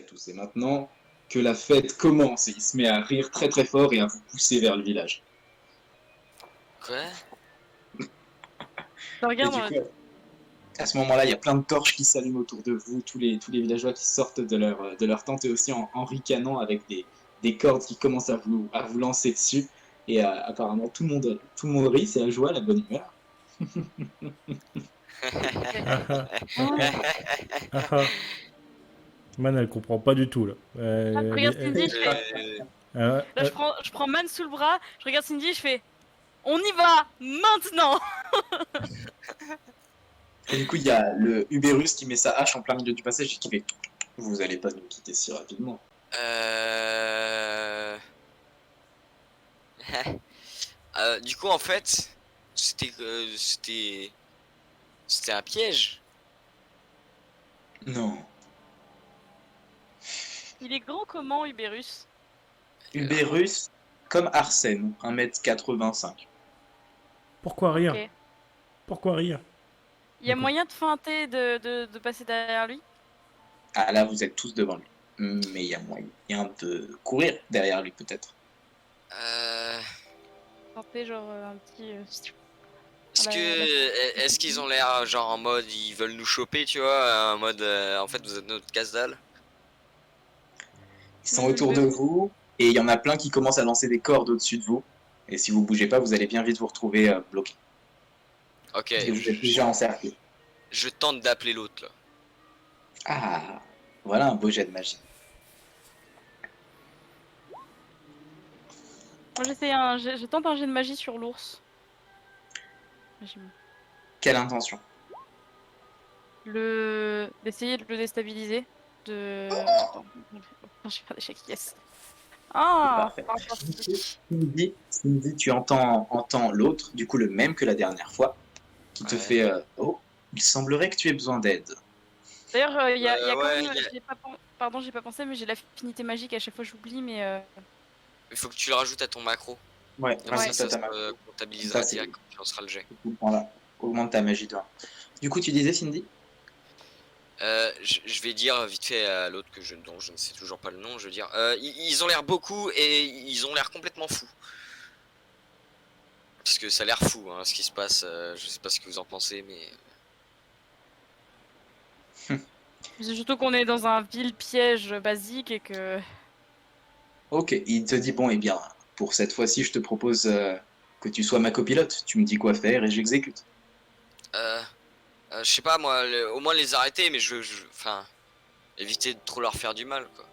tous. Et maintenant que la fête commence, et il se met à rire très très fort et à vous pousser vers le village. Quoi? Je Et regarde du dans coup, le... à ce moment-là, il y a plein de torches qui s'allument autour de vous, tous les villageois qui sortent de leur tente et aussi en ricanant avec des cordes qui commencent à vous lancer dessus. Et apparemment, tout le monde rit, c'est la joie, la bonne humeur. Ah ah, ah ah. Man, elle comprend pas du tout là. Je regarde Cindy, je fais... Euh, Là, je prends Man sous le bras, je regarde Cindy, je fais... On y va maintenant. Et du coup, il y a le Uberus qui met sa hache en plein milieu du passage et qui fait vous allez pas nous quitter si rapidement. Du coup, en fait, c'était un piège. Non. Il est grand comment, Uberus? Uberus, comme Arsène, 1m85. Pourquoi rire? Ok. Pourquoi rire? Il y a D'accord. moyen de feinter, de passer derrière lui? Ah là, vous êtes tous devant lui. Mais il y a moyen de courir derrière lui, peut-être. Feinter, genre un petit... Est-ce qu'ils ont l'air genre en mode ils veulent nous choper, tu vois, en mode en fait vous êtes notre casse-dalle. Ils sont autour de vous, et il y en a plein qui commencent à lancer des cordes au-dessus de vous. Et si vous bougez pas, vous allez bien vite vous retrouver bloqué. Ok, Et vous êtes déjà encerclé. je tente d'appeler l'autre là. Ah, voilà un beau jet de magie. Moi je tente un jet de magie sur l'ours. Quelle intention? D'essayer de le déstabiliser. Attends, je vais faire des chèques, yes. Ah, Parfait. Cindy, tu entends l'autre, du coup le même que la dernière fois, qui te fait oh, il semblerait que tu aies besoin d'aide. D'ailleurs, il y a quand ouais, même. Pardon, j'ai pas pensé, mais j'ai l'affinité magique. À chaque fois, j'oublie, mais. il faut que tu le rajoutes à ton macro. Ouais, Comme Ouais. ça ta magie. se comptabilisera Ça, c'est direct quand tu lanceras le jet. voilà. Augmente ta magie de 1. Du coup, tu disais, Cindy? Je vais dire vite fait à l'autre dont je ne sais toujours pas le nom, je veux dire. Ils ont l'air beaucoup et ils ont l'air complètement fous. Parce que ça a l'air fou hein, ce qui se passe, je sais pas ce que vous en pensez, mais. C'est surtout qu'on est dans un vil piège basique et que. Ok, il te dit, bon, eh bien, pour cette fois-ci, je te propose que tu sois ma copilote. Tu me dis quoi faire et j'exécute. Je sais pas moi, au moins les arrêter, mais enfin, éviter de trop leur faire du mal quoi.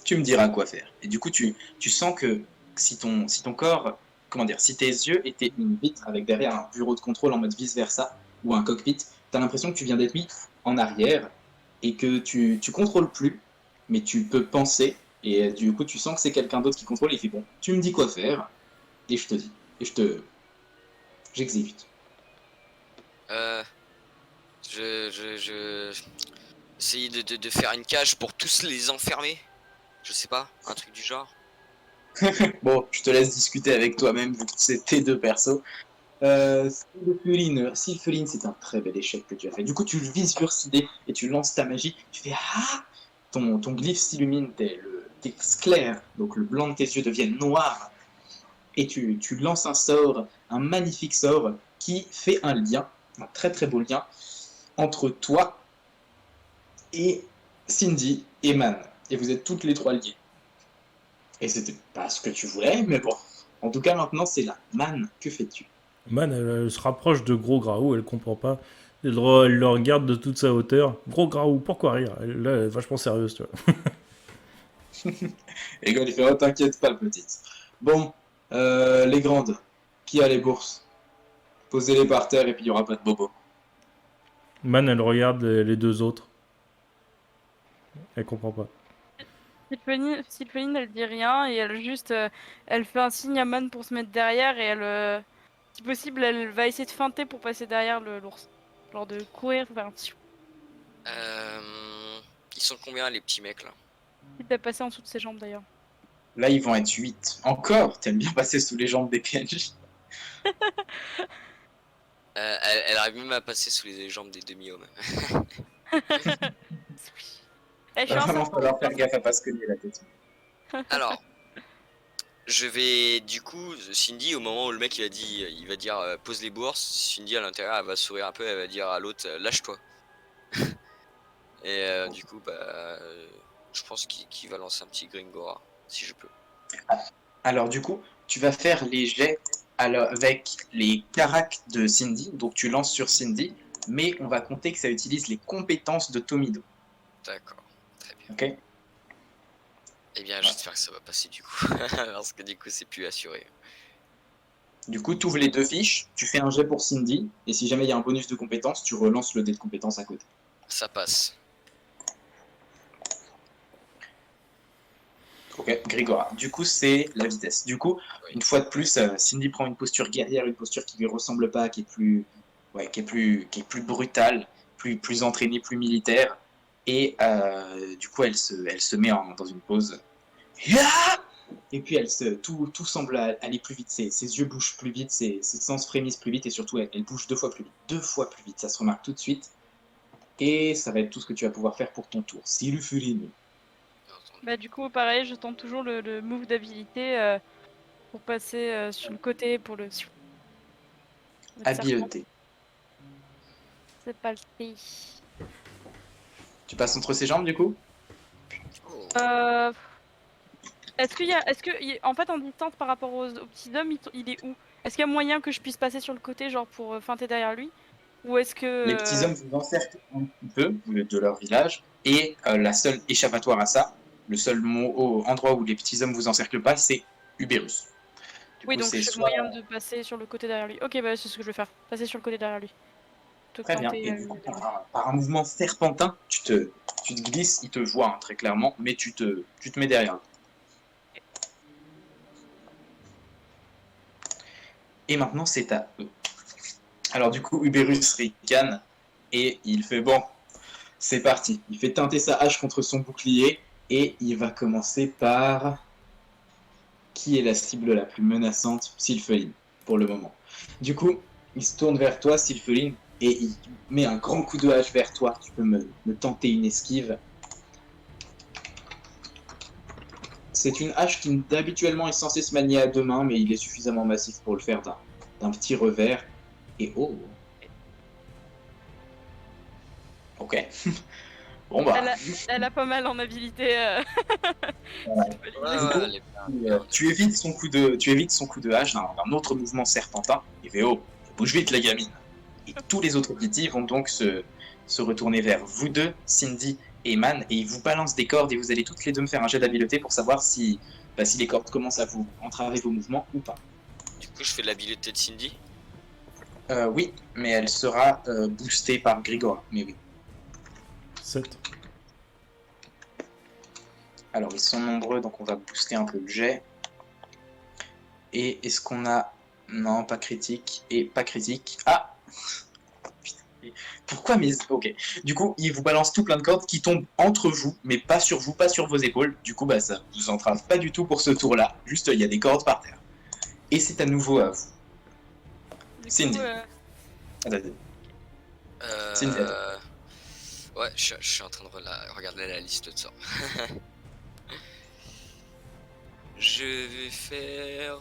Tu me diras quoi faire. Et du coup, tu sens que si ton corps, comment dire, si tes yeux étaient une vitre avec derrière un bureau de contrôle en mode vice-versa, ou un cockpit, t'as l'impression que tu viens d'être mis en arrière et que tu contrôles plus, mais tu peux penser. Et du coup, tu sens que c'est quelqu'un d'autre qui contrôle et il fait bon, tu me dis quoi faire, et je te dis. Et j'exécute. Essayer de faire une cage pour tous les enfermer. Je sais pas, un truc du genre. Bon, je te laisse discuter avec toi-même vu que c'est tes deux persos. Sylpheline, c'est un très bel échec que tu as fait. Du coup, tu vises sur Sidé et tu lances ta magie. Tu fais ah. Ton glyphe s'illumine, t'es clair, donc le blanc de tes yeux devient noir. Et tu lances un sort, un magnifique sort qui fait un lien, un très très beau lien entre toi et Cindy et Man. Et vous êtes toutes les trois liées. Et c'était pas ce que tu voulais, mais bon. En tout cas, maintenant, c'est là. Man, que fais-tu? Man, elle se rapproche de Gros Graou, elle comprend pas. Elle le regarde de toute sa hauteur. Gros Graou, pourquoi rire? Là, elle est vachement sérieuse, tu vois. Et Gol, il fait, oh, t'inquiète pas, petite. Bon, les grandes, qui a les bourses? Posez-les par terre et puis il n'y aura pas de bobo. Man, elle regarde les deux autres. Elle comprend pas. Sylpheline, elle dit rien et elle fait un signe à Man pour se mettre derrière et si possible, elle va essayer de feinter pour passer derrière l'ours. Genre de courir vers un petit. Ils sont combien les petits mecs là? Il va passer en dessous de ses jambes d'ailleurs. Là, ils vont être 8. Encore, t'aimes bien passer sous les jambes des PNJ. Elle arrive même à passer sous les jambes des demi-hommes. Eh, je suis Va un vraiment serpent, falloir je suis un faire gaffe à pas se cogner la tête. Alors, je vais du coup, Cindy, au moment où le mec il va dire pose les bourses, Cindy à l'intérieur elle va sourire un peu, elle va dire à l'autre lâche-toi. Et du coup, je pense qu'il va lancer un petit Gringora, si je peux. Alors du coup, tu vas faire les jets avec les caracs de Cindy, donc tu lances sur Cindy, mais on va compter que ça utilise les compétences de Tomido, D'accord, très bien. ok? Eh bien, j'espère que ça va passer du coup, parce que du coup, c'est plus assuré. Du coup, tu ouvres les deux fiches, tu fais un jet pour Cindy, et si jamais il y a un bonus de compétences, tu relances le dé de compétences à côté. Ça passe. Ok, Grigora. Du coup, c'est la vitesse. Du coup, Oui. une fois de plus, Cindy prend une posture guerrière, une posture qui lui ressemble pas, qui est plus brutale, plus entraînée, plus militaire. Et du coup, elle se met dans une pause. Et puis, tout semble aller plus vite. Ses yeux bougent plus vite, ses sens frémissent plus vite, et surtout, elle bouge 2 fois plus vite. 2 fois plus vite, ça se remarque tout de suite. Et ça va être tout ce que tu vas pouvoir faire pour ton tour. Silufurine. Bien entendu. Bah du coup pareil, je tente toujours le move d'habilité pour passer sur le côté pour le serpent. Habileté. C'est pas le prix. Tu passes entre ses jambes, du coup? Oh. En fait en distance par rapport aux petits hommes, il est où? Est-ce qu'il y a moyen que je puisse passer sur le côté genre pour feinter derrière lui? Ou est-ce que Les petits hommes vous encerclent un petit peu de leur village, et la seule échappatoire à ça, le seul endroit où les petits hommes vous encerclent pas, c'est Uberus. Du oui, coup, donc c'est j'ai soit... moyen de passer sur le côté derrière lui. Ok, bah c'est ce que je vais faire. Passer sur le côté derrière lui. Plutôt que Très bien. tenter, Et du coup, par un mouvement serpentin, tu te glisses, il te voit hein, très clairement, mais tu te mets derrière lui. Et maintenant, c'est à eux. Alors du coup, Uberus ricane, et il fait bon, c'est parti. Il fait teinter sa hache contre son bouclier, et il va commencer par... Qui est la cible la plus menaçante? Sylpheline, pour le moment. Du coup, il se tourne vers toi, Sylpheline, et il met un grand coup de hache vers toi. Tu peux me tenter une esquive. C'est une hache qui habituellement est censée se manier à 2 mains, mais il est suffisamment massif pour le faire d'un petit revers. Et oh. Ok. Bon bah. elle a pas mal en habilité. Ouais, coup, elle est bien. tu évites son coup de hache d'un autre mouvement serpentin. Il fait oh, bouge vite la gamine. Et tous les autres petits vont donc se retourner vers vous deux, Cindy et Man, et ils vous balancent des cordes et vous allez toutes les deux me faire un jet d'habileté pour savoir si les cordes commencent à vous entraver vos mouvements ou pas. Du coup, je fais l'habileté de Cindy. Oui, mais elle sera boostée par Grigor. Mais oui. 7. Alors ils sont nombreux, donc on va booster un peu le jet. Et est-ce qu'on a... Non, pas critique. Et pas critique. Ah putain. Pourquoi mes... Ok. Du coup, ils vous balancent tout plein de cordes qui tombent entre vous, mais pas sur vous, pas sur vos épaules. Du coup, ça vous entrave pas du tout pour ce tour-là. Juste, il y a des cordes par terre. Et c'est à nouveau à vous. Cindy. Attends. Cindy, attends. Ouais, je suis en train de regarder la liste de ça. Je vais faire...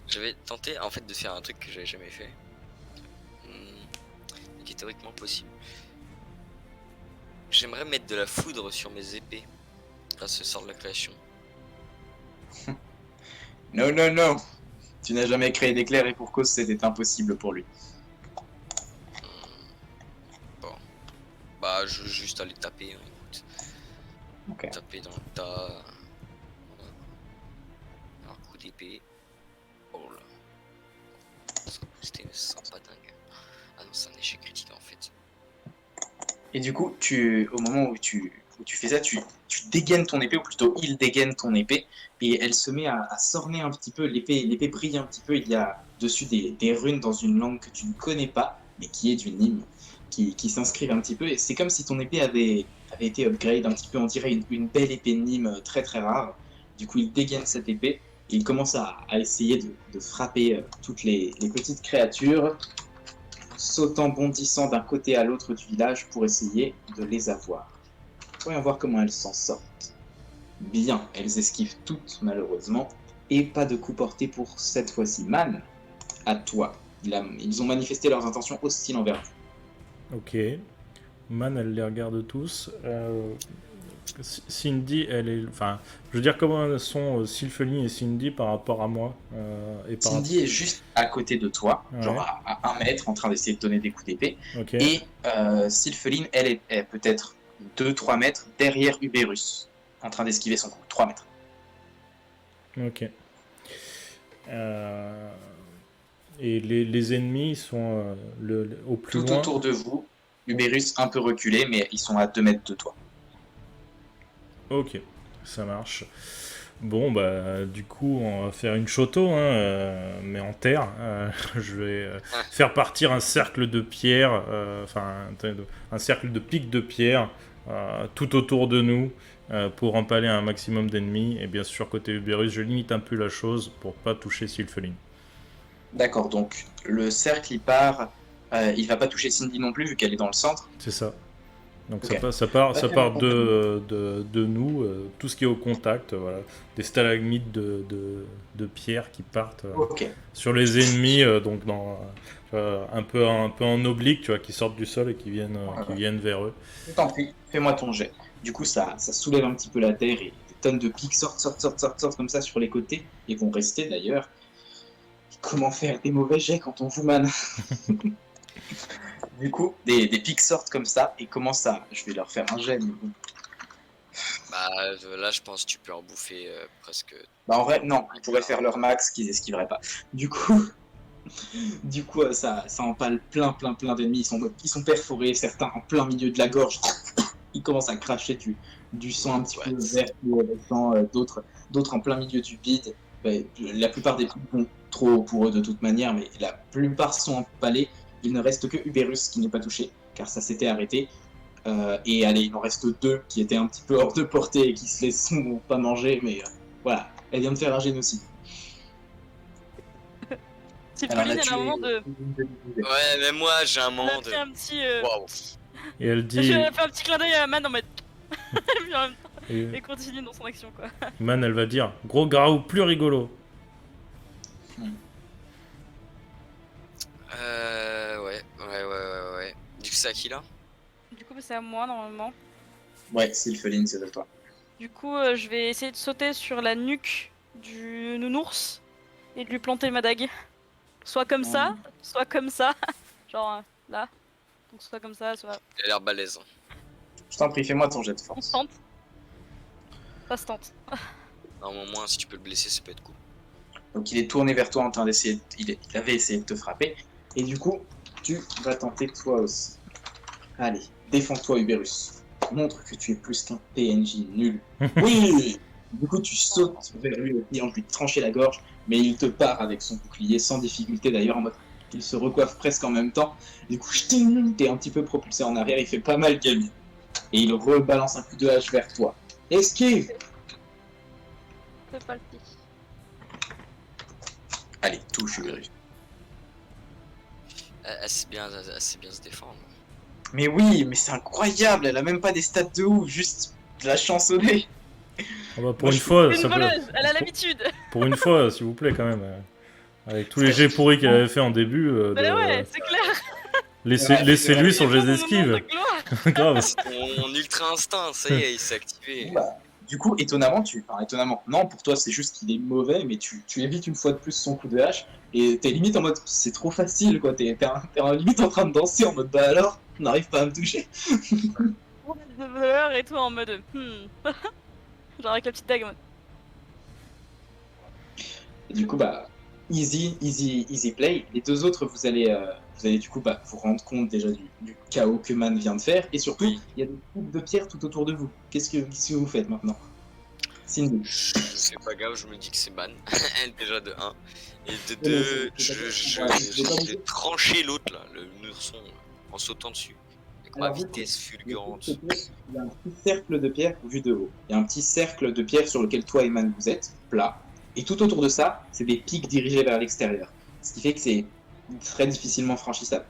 Je vais tenter en fait de faire un truc que j'avais jamais fait. Qui est théoriquement possible. J'aimerais mettre de la foudre sur mes épées. Grâce au sort de la création. Non, non, non. Tu n'as jamais créé d'éclair et pour cause c'était impossible pour lui. Bon. Bah, je vais juste aller taper. Hein, écoute. Ok. Taper dans le tas. Un coup d'épée. Oh là. C'était pas dingue. Ah non, c'est un échec critique en fait. Et du coup, au moment où tu fais ça, tu dégaines ton épée, ou plutôt il dégaine ton épée, et elle se met à s'orner un petit peu, l'épée brille un petit peu, il y a dessus des runes dans une langue que tu ne connais pas, mais qui est d'une hymne, qui s'inscrivent un petit peu, et c'est comme si ton épée avait été upgrade un petit peu, on dirait une belle épée de Nîmes très très rare. Du coup, il dégaine cette épée, et il commence à essayer de frapper toutes les petites créatures. sautant, bondissant d'un côté à l'autre du village pour essayer de les avoir. Voyons voir comment elles s'en sortent. Bien, elles esquivent toutes malheureusement, et pas de coup porté pour cette fois-ci. Man, à toi. Ils ont manifesté leurs intentions hostiles envers vous. Ok. Man, elle les regarde tous. Cindy, elle est... Enfin, je veux dire, comment sont Sylpheline et Cindy par rapport à moi et par Cindy est juste à côté de toi, Ouais. genre à 1 mètre, en train d'essayer de donner des coups d'épée. Ok. Et Sylpheline, elle est peut-être 2-3 mètres derrière Uberus, en train d'esquiver son coup. 3 mètres. Ok. Et les ennemis sont au plus Tout loin. autour de vous, Uberus un peu reculé, mais ils sont à 2 mètres de toi. Ok, ça marche. Bon, bah, du coup, on va faire une choto, hein, mais en terre. Je vais faire partir un cercle de pierre, un cercle de pics de pierre tout autour de nous pour empaler un maximum d'ennemis. Et bien sûr, côté Uberus, je limite un peu la chose pour pas toucher Sylpheline. D'accord, donc le cercle il part, il va pas toucher Cindy non plus vu qu'elle est dans le centre. C'est ça. Donc Ok. ça part de nous, tout ce qui est au contact, voilà. Des stalagmites de pierre qui partent Ok, sur les ennemis, donc un peu en oblique, tu vois, qui sortent du sol et qui viennent vers eux. je t'en prie, fais-moi ton jet. Du coup, ça soulève un petit peu la terre et des tonnes de pics sortent comme ça sur les côtés et vont rester d'ailleurs. Comment faire des mauvais jets quand on joue man? Du coup, des pics sortent comme ça et commencent à... Je vais leur faire un jet. Mais bon. Bah là, je pense que tu peux en bouffer presque. Bah en vrai, non, ils pourraient faire leur max qu'ils esquiveraient pas. Du coup, ça empale plein d'ennemis. Ils sont perforés, certains en plein milieu de la gorge. Ils commencent à cracher du sang un petit peu vert, d'autres en plein milieu du bide. La plupart des trucs vont trop pour eux de toute manière, mais la plupart sont empalés. Il ne reste que Uberus qui n'est pas touché, car ça s'était arrêté. Et allez, il en reste 2 qui étaient un petit peu hors de portée et qui se laissent pas manger, mais voilà, elle vient de faire un génocide. Sylpheline, elle a un moment de. Ouais, même moi, j'ai un Elle moment a de. fait un petit. Waouh. Et elle Je dit... fait un petit clin d'œil à Man en mode. Et puis en même temps, et et continue dans son action quoi. Man, elle va dire, gros graou plus rigolo. Ouais. Du coup, c'est à qui là? Du coup, c'est à moi normalement. Ouais, Sylpheline, c'est à toi. Du coup, je vais essayer de sauter sur la nuque du nounours et de lui planter ma dague. Soit comme ça, soit comme ça. Genre là. Donc soit comme ça, soit. Il a l'air balèze. Je t'en prie, fais-moi ton jet de On force. se tente. Ça se tente. Non, au moins, si tu peux le blesser, ça peut être cool. Donc il est tourné vers toi en train d'essayer... Il avait essayé de te frapper. Et du coup, tu vas tenter toi aussi. Allez, défends-toi Uberus. Montre que tu es plus qu'un PNJ nul. Oui. Du coup, tu sautes vers lui, essayant de lui trancher la gorge, mais il te part avec son bouclier, sans difficulté d'ailleurs, en mode il se recoiffe presque en même temps. Du coup, t'es un petit peu propulsé en arrière, il fait pas mal gagner. Et il rebalance un coup de hache vers toi. Esquive. C'est pas le pic. Allez, touche Uberus. Elle sait bien se défendre. Mais oui, mais c'est incroyable, elle a même pas des stats de ouf, juste de la chansonnée. Ah bah, pour Moi, une je fois, Une ça peut... voleuse, elle a l'habitude. Pour une fois, s'il vous plaît, quand même. Avec tous les jets pourris qu'elle avait fait en début, Mais ouais, c'est clair. laissez-lui son C'est jet mon moment de d'esquive. gloire. Grave. C'est ton ultra instinct, ça y est, il s'est activé. Bah, du coup, étonnamment, non, pour toi c'est juste qu'il est mauvais, mais tu évites une fois de plus son coup de hache, et t'es limite en mode, c'est trop facile quoi, t'es limite en train de danser en mode, bah alors, on n'arrive pas à me toucher. De voleur et tout en mode. Genre avec la petite dague en mode. Et du coup, bah, easy play. Les 2 autres, vous allez du coup vous rendre compte déjà du chaos que Man vient de faire, et surtout, Oui. il y a des coups de pierre tout autour de vous. Qu'est-ce que vous faites maintenant? Cindy. Je fais pas gaffe, je me dis que c'est ban. Déjà de 1. Et de 2, j'ai tranché l'autre là, le nourson, en sautant dessus. Avec ma Alors, vitesse fulgurante. Il y a un petit cercle de pierre vu de haut. Il y a un petit cercle de pierre sur lequel toi et Man vous êtes, plat. Et tout autour de ça, c'est des pics dirigés vers l'extérieur. Ce qui fait que c'est très difficilement franchissable.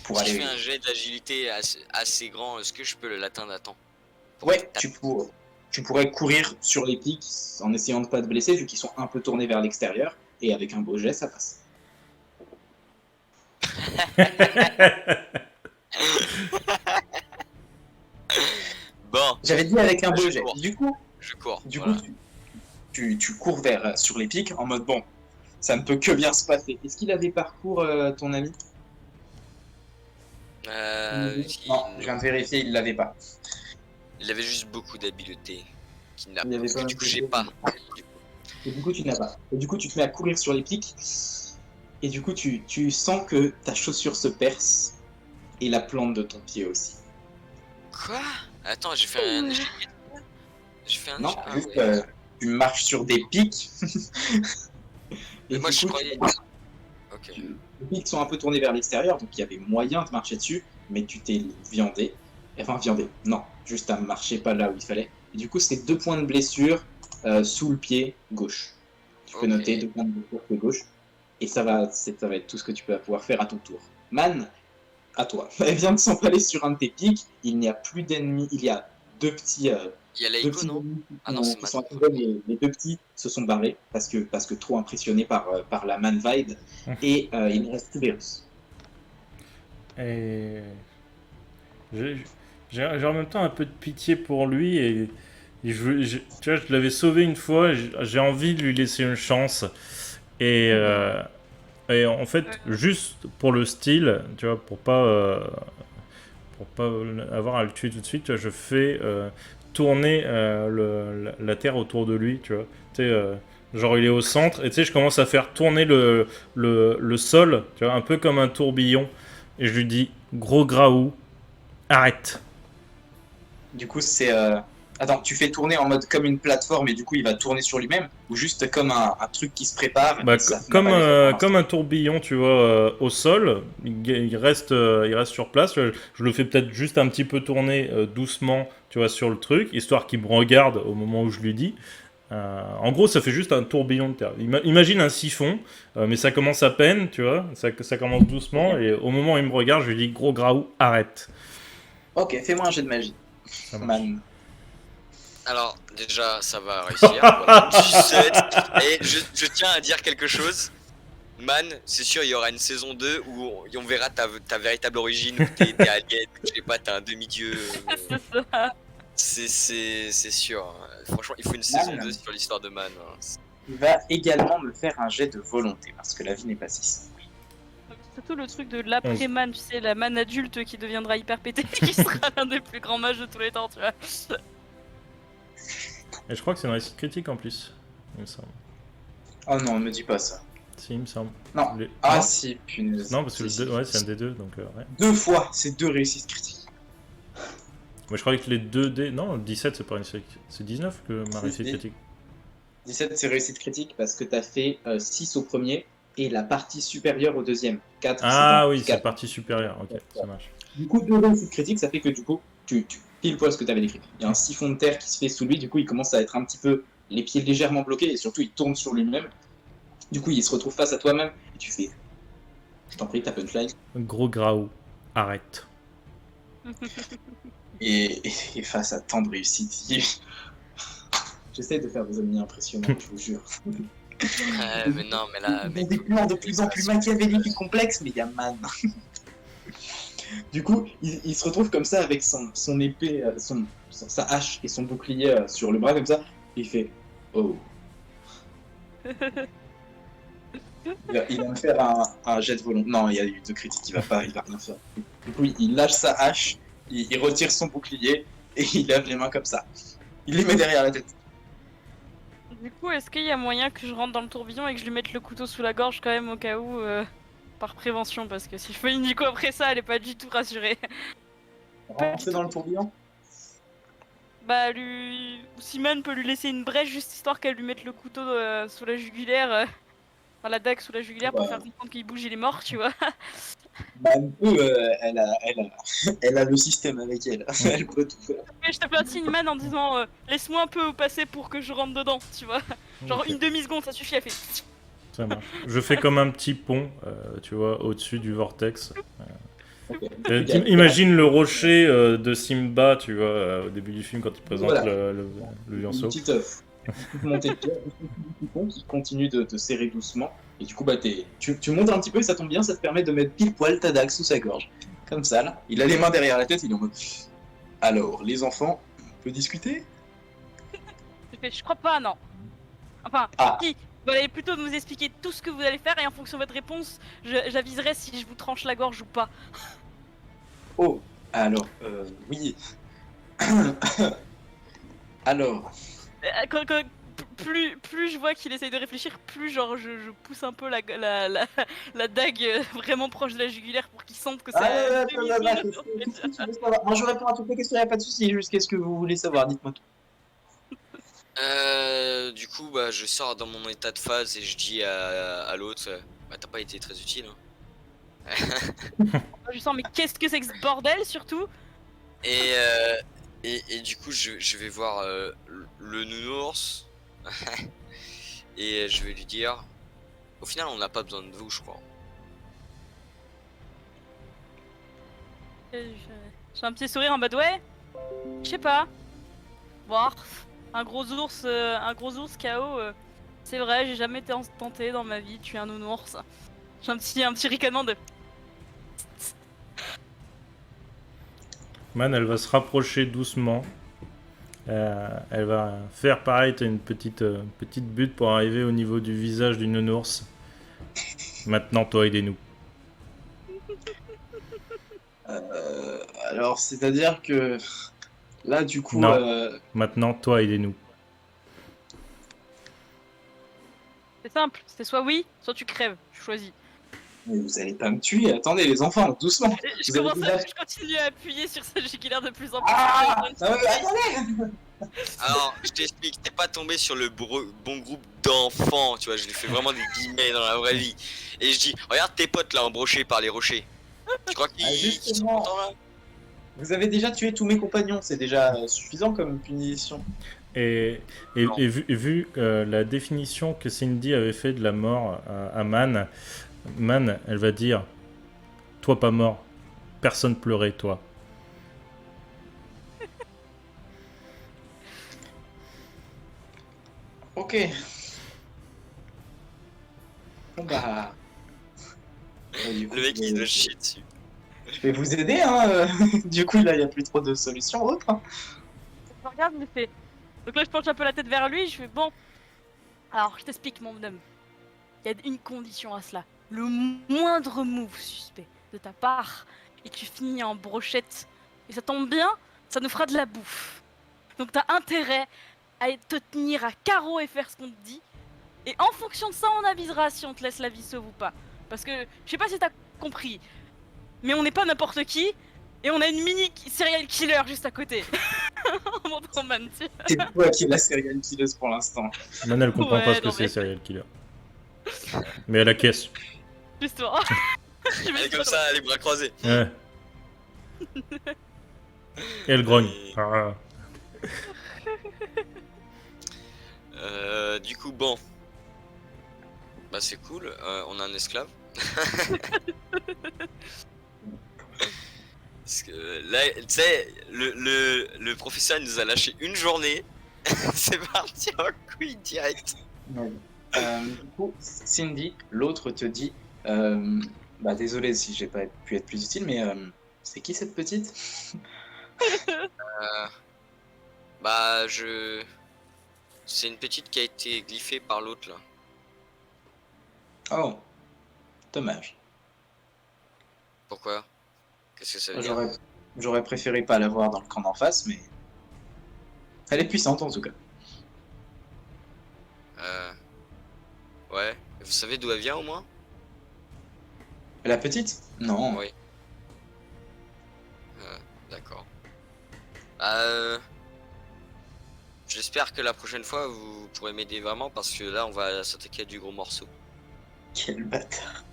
pour Si je aller. fais un jet d'agilité assez grand, est-ce que je peux l'atteindre à temps? Ouais, tu pourrais courir sur les pics en essayant de pas te blesser, vu qu'ils sont un peu tournés vers l'extérieur, et avec un beau jet, ça passe. Bon, J'avais dit avec un Je beau jet. cours. Du coup, je cours. du voilà. coup tu cours vers sur les pics en mode bon, ça ne peut que bien se passer. Est-ce qu'il a des parcours, ton ami? Non, je viens de vérifier, il l'avait pas. Il avait juste beaucoup d'habileté qu'il n'a Il avait que pas du coup j'ai d'habileté. pas. Et du coup, tu n'as pas. Et du coup, tu te mets à courir sur les pics. Et du coup, tu sens que ta chaussure se perce. Et la plante de ton pied aussi. Quoi? Attends, j'ai fait un échec. J'ai fait un Non, échec. Ah juste, ouais. tu marches sur des pics. Mais moi du je coup, croyais. Ok. les pics sont un peu tournés vers l'extérieur. Donc, il y avait moyen de marcher dessus. Mais tu t'es viandé. Enfin, viandé. Non, juste à marcher pas là où il fallait. Et du coup, c'est 2 points de blessure sous le pied gauche. Tu peux Ok. noter 2 points de blessure pied gauche. Et ça va être tout ce que tu peux pouvoir faire à ton tour. Man, à toi. Elle vient de s'empaler sur un de tes pics. Il n'y a plus d'ennemis. Il y a 2 petits, Il y a deux Laiko, petits non? ennemis Ah non, c'est qui Man. sont à tomber, mais les 2 petits se sont barrés parce que trop impressionnés par la Man Vibe. Et il ne reste plus Berus. Et j'ai en même temps un peu de pitié pour lui et tu vois, je l'avais sauvé une fois, et j'ai envie de lui laisser une chance. Et en fait, juste pour le style, tu vois, pour pas avoir à le tuer tout de suite, tu vois, je fais tourner la terre autour de lui, tu vois. Tu sais, genre il est au centre, et tu sais, je commence à faire tourner le sol, tu vois, un peu comme un tourbillon. Et je lui dis, gros graou, arrête. Du coup, c'est. Attends, tu fais tourner en mode comme une plateforme et du coup il va tourner sur lui-même ou juste comme un truc qui se prépare Bah, et ça n'a comme, pas d'effet pour l'instant. comme un tourbillon, tu vois, au sol, il reste sur place. Je le fais peut-être juste un petit peu tourner doucement, tu vois, sur le truc, histoire qu'il me regarde au moment où je lui dis. En gros, ça fait juste un tourbillon de terre. Imagine un siphon, mais ça commence à peine, tu vois, ça commence doucement, et au moment où il me regarde, je lui dis, gros graou, arrête. Ok, fais-moi un jet de magie. Ça marche. Man. Alors, déjà, ça va réussir. Voilà. 17. Et je tiens à dire quelque chose. Man, c'est sûr, il y aura une saison 2 où on verra ta véritable origine, où t'es alien, je sais pas, t'es un demi-dieu. C'est ça. C'est sûr. Franchement, il faut une saison 2 sur l'histoire de Man. Il va également me faire un jet de volonté parce que la vie n'est pas si simple. Surtout le truc de l'après-man, tu sais, la man adulte qui deviendra hyper pété, qui sera l'un des plus grands mages de tous les temps, tu vois. Et je crois que c'est une réussite critique en plus, il me semble. Oh non, ne me dis pas ça. Si, il me semble. Non. Ah si, punaise. Non, parce que Si, ouais, c'est un des deux, donc ouais. 2 fois, c'est 2 réussites critiques. Moi, je croyais que les 2 dés... Non, 17, c'est pas une réussite. C'est 19 que ma réussite critique. 17, c'est réussite critique parce que t'as fait 6 au premier et la partie supérieure au deuxième. 4, Ah oui, c'est la 4. partie supérieure, ok, ça marche. Du coup, 2 réussites critiques, ça fait que du coup, tu pile poil ce que tu avais décrit. Il y a un siphon de terre qui se fait sous lui, du coup, il commence à être un petit peu les pieds légèrement bloqués et surtout, il tourne sur lui-même. Du coup, il se retrouve face à toi-même et tu fais. Je t'en prie, ta punchline. Gros graou, arrête. Et face à tant de réussite, j'essaie de faire des ennemis impressionnants, je vous jure. Mais non, mais là. Ils ont des plans de plus en plus machiavéliques et complexes, mais il y a Man. Du coup, il se retrouve comme ça avec son épée, sa hache et son bouclier sur le bras comme ça. Et il fait oh. Il va me faire un jet de volonté. Non, il y a eu 2 critiques, il va rien faire. Du coup, il lâche sa hache, il retire son bouclier et il lève les mains comme ça. Il les met derrière la tête. Du coup, est-ce qu'il y a moyen que je rentre dans le tourbillon et que je lui mette le couteau sous la gorge quand même au cas où, par prévention, parce que si je fais une Nico après ça, elle est pas du tout rassurée. Rentrer dans le tourbillon. Bah, Simone peut lui laisser une brèche juste histoire qu'elle lui mette le couteau sous la jugulaire, enfin la dague sous la jugulaire pour faire comprendre qu'il bouge, il est mort, tu vois. Bah, elle a le système avec elle. Elle peut tout faire. Mais je te fais un signe, man, en disant laisse-moi un peu passer pour que je rentre dedans, tu vois. Genre Ok, une demi-seconde, ça suffit, elle fait. ça marche. Je fais comme un petit pont, tu vois, au-dessus du vortex. Imagine le rocher de Simba, tu vois, au début du film quand il présente Voilà. le Une lionceau. petite montée de pierre qui continue de te serrer doucement. Et du coup, bah, tu montes un petit peu et ça tombe bien, ça te permet de mettre pile poil ta dague sous sa gorge. Comme ça, là. Il a les mains derrière la tête, il est en mode. Alors, les enfants, on peut discuter? Je crois pas, non. Enfin, Ah. si, vous allez plutôt nous expliquer tout ce que vous allez faire et en fonction de votre réponse, j'aviserai si je vous tranche la gorge ou pas. Oh, alors, oui. Alors, Plus je vois qu'il essaye de réfléchir, plus genre je pousse un peu la dague vraiment proche de la jugulaire pour qu'il sente que c'est à demi-minute, en fait. qu'est-ce que tu veux savoir? Moi, je réponds à toutes les questions, il n'y a pas de souci. Juste qu'est-ce que vous voulez savoir? Dites-moi tout. Du coup, bah, je sors dans mon état de phase et je dis à l'autre, bah, t'as pas été très utile. Hein. Je sens, mais qu'est-ce que c'est que ce bordel surtout? Et du coup, je vais voir le nounours et je vais lui dire, au final, on n'a pas besoin de vous, je crois. J'ai un petit sourire en mode ouais, je sais pas. Voir un gros ours KO. C'est vrai, j'ai jamais été tenté dans ma vie de tuer un nounours. J'ai un petit ricanement de. Man, elle va se rapprocher doucement. Elle va faire pareil, t'as une petite butte pour arriver au niveau du visage du nounours. Maintenant, toi, aidez-nous. Alors, c'est-à-dire que là, du coup, Non. Maintenant, toi, aidez-nous. C'est simple, c'est soit oui, soit tu crèves. Tu choisis. mais vous allez pas me tuer. Attendez, les enfants, doucement. Je Vous avez déjà- je continue à appuyer sur sa jugulaire de plus en plus. Ah, attendez. Alors, je t'explique, t'es pas tombé sur le bon groupe d'enfants, tu vois, je lui fais vraiment des guillemets dans la vraie vie. Et je dis, regarde tes potes là embrochés par les rochers. Tu crois qu'ils qu'ils sont justement. contents là? Vous avez déjà tué tous mes compagnons. C'est déjà suffisant comme punition. Et vu la définition que Cindy avait fait de la mort à Man, Man, elle va dire « Toi pas mort, personne pleurait, toi. » Ok. Bon bah. Du coup, Le mec je il vais- doit chier dessus. Je vais vous aider, hein. Du coup, là, il n'y a plus trop de solutions autres. Hein. Je me regarde, il me fait. Donc là, je penche un peu la tête vers lui, je fais bon. Alors, je t'explique, mon homme. Il y a une condition à cela. Le moindre move suspect de ta part et tu finis en brochette. Et ça tombe bien, ça nous fera de la bouffe. Donc t'as intérêt à te tenir à carreau et faire ce qu'on te dit. Et en fonction de ça, on avisera si on te laisse la vie sauve ou pas. Parce que, je sais pas si t'as compris, mais on n'est pas n'importe qui. Et on a une mini serial killer juste à côté. En montrant Man, tu sais. C'est toi qui es la serial killeuse pour l'instant. Man, elle comprend Ouais, pas ce que non, c'est, mais- serial killer. Mais à la caisse. Justement. Je Elle vais est comme ça, les bras croisés. Ouais. Et elle grogne. Et- Ah. Du coup, bon. Bah, c'est cool, on a un esclave. Parce que là, tu sais, le professeur il nous a lâché une journée. C'est parti en couille direct. Du coup, Cindy, l'autre te dit bah désolé si j'ai pas pu être plus utile, mais c'est qui cette petite? Bah, c'est une petite qui a été glyphée par l'autre là. Oh, dommage. Pourquoi? Qu'est-ce que ça veut dire? J'aurais préféré pas la voir dans le camp d'en face, mais elle est puissante en tout cas. Ouais. Vous savez d'où elle vient au moins? La petite? Non. Oui. D'accord. J'espère que la prochaine fois vous pourrez m'aider vraiment parce que là on va s'attaquer à du gros morceau. Quel bâtard.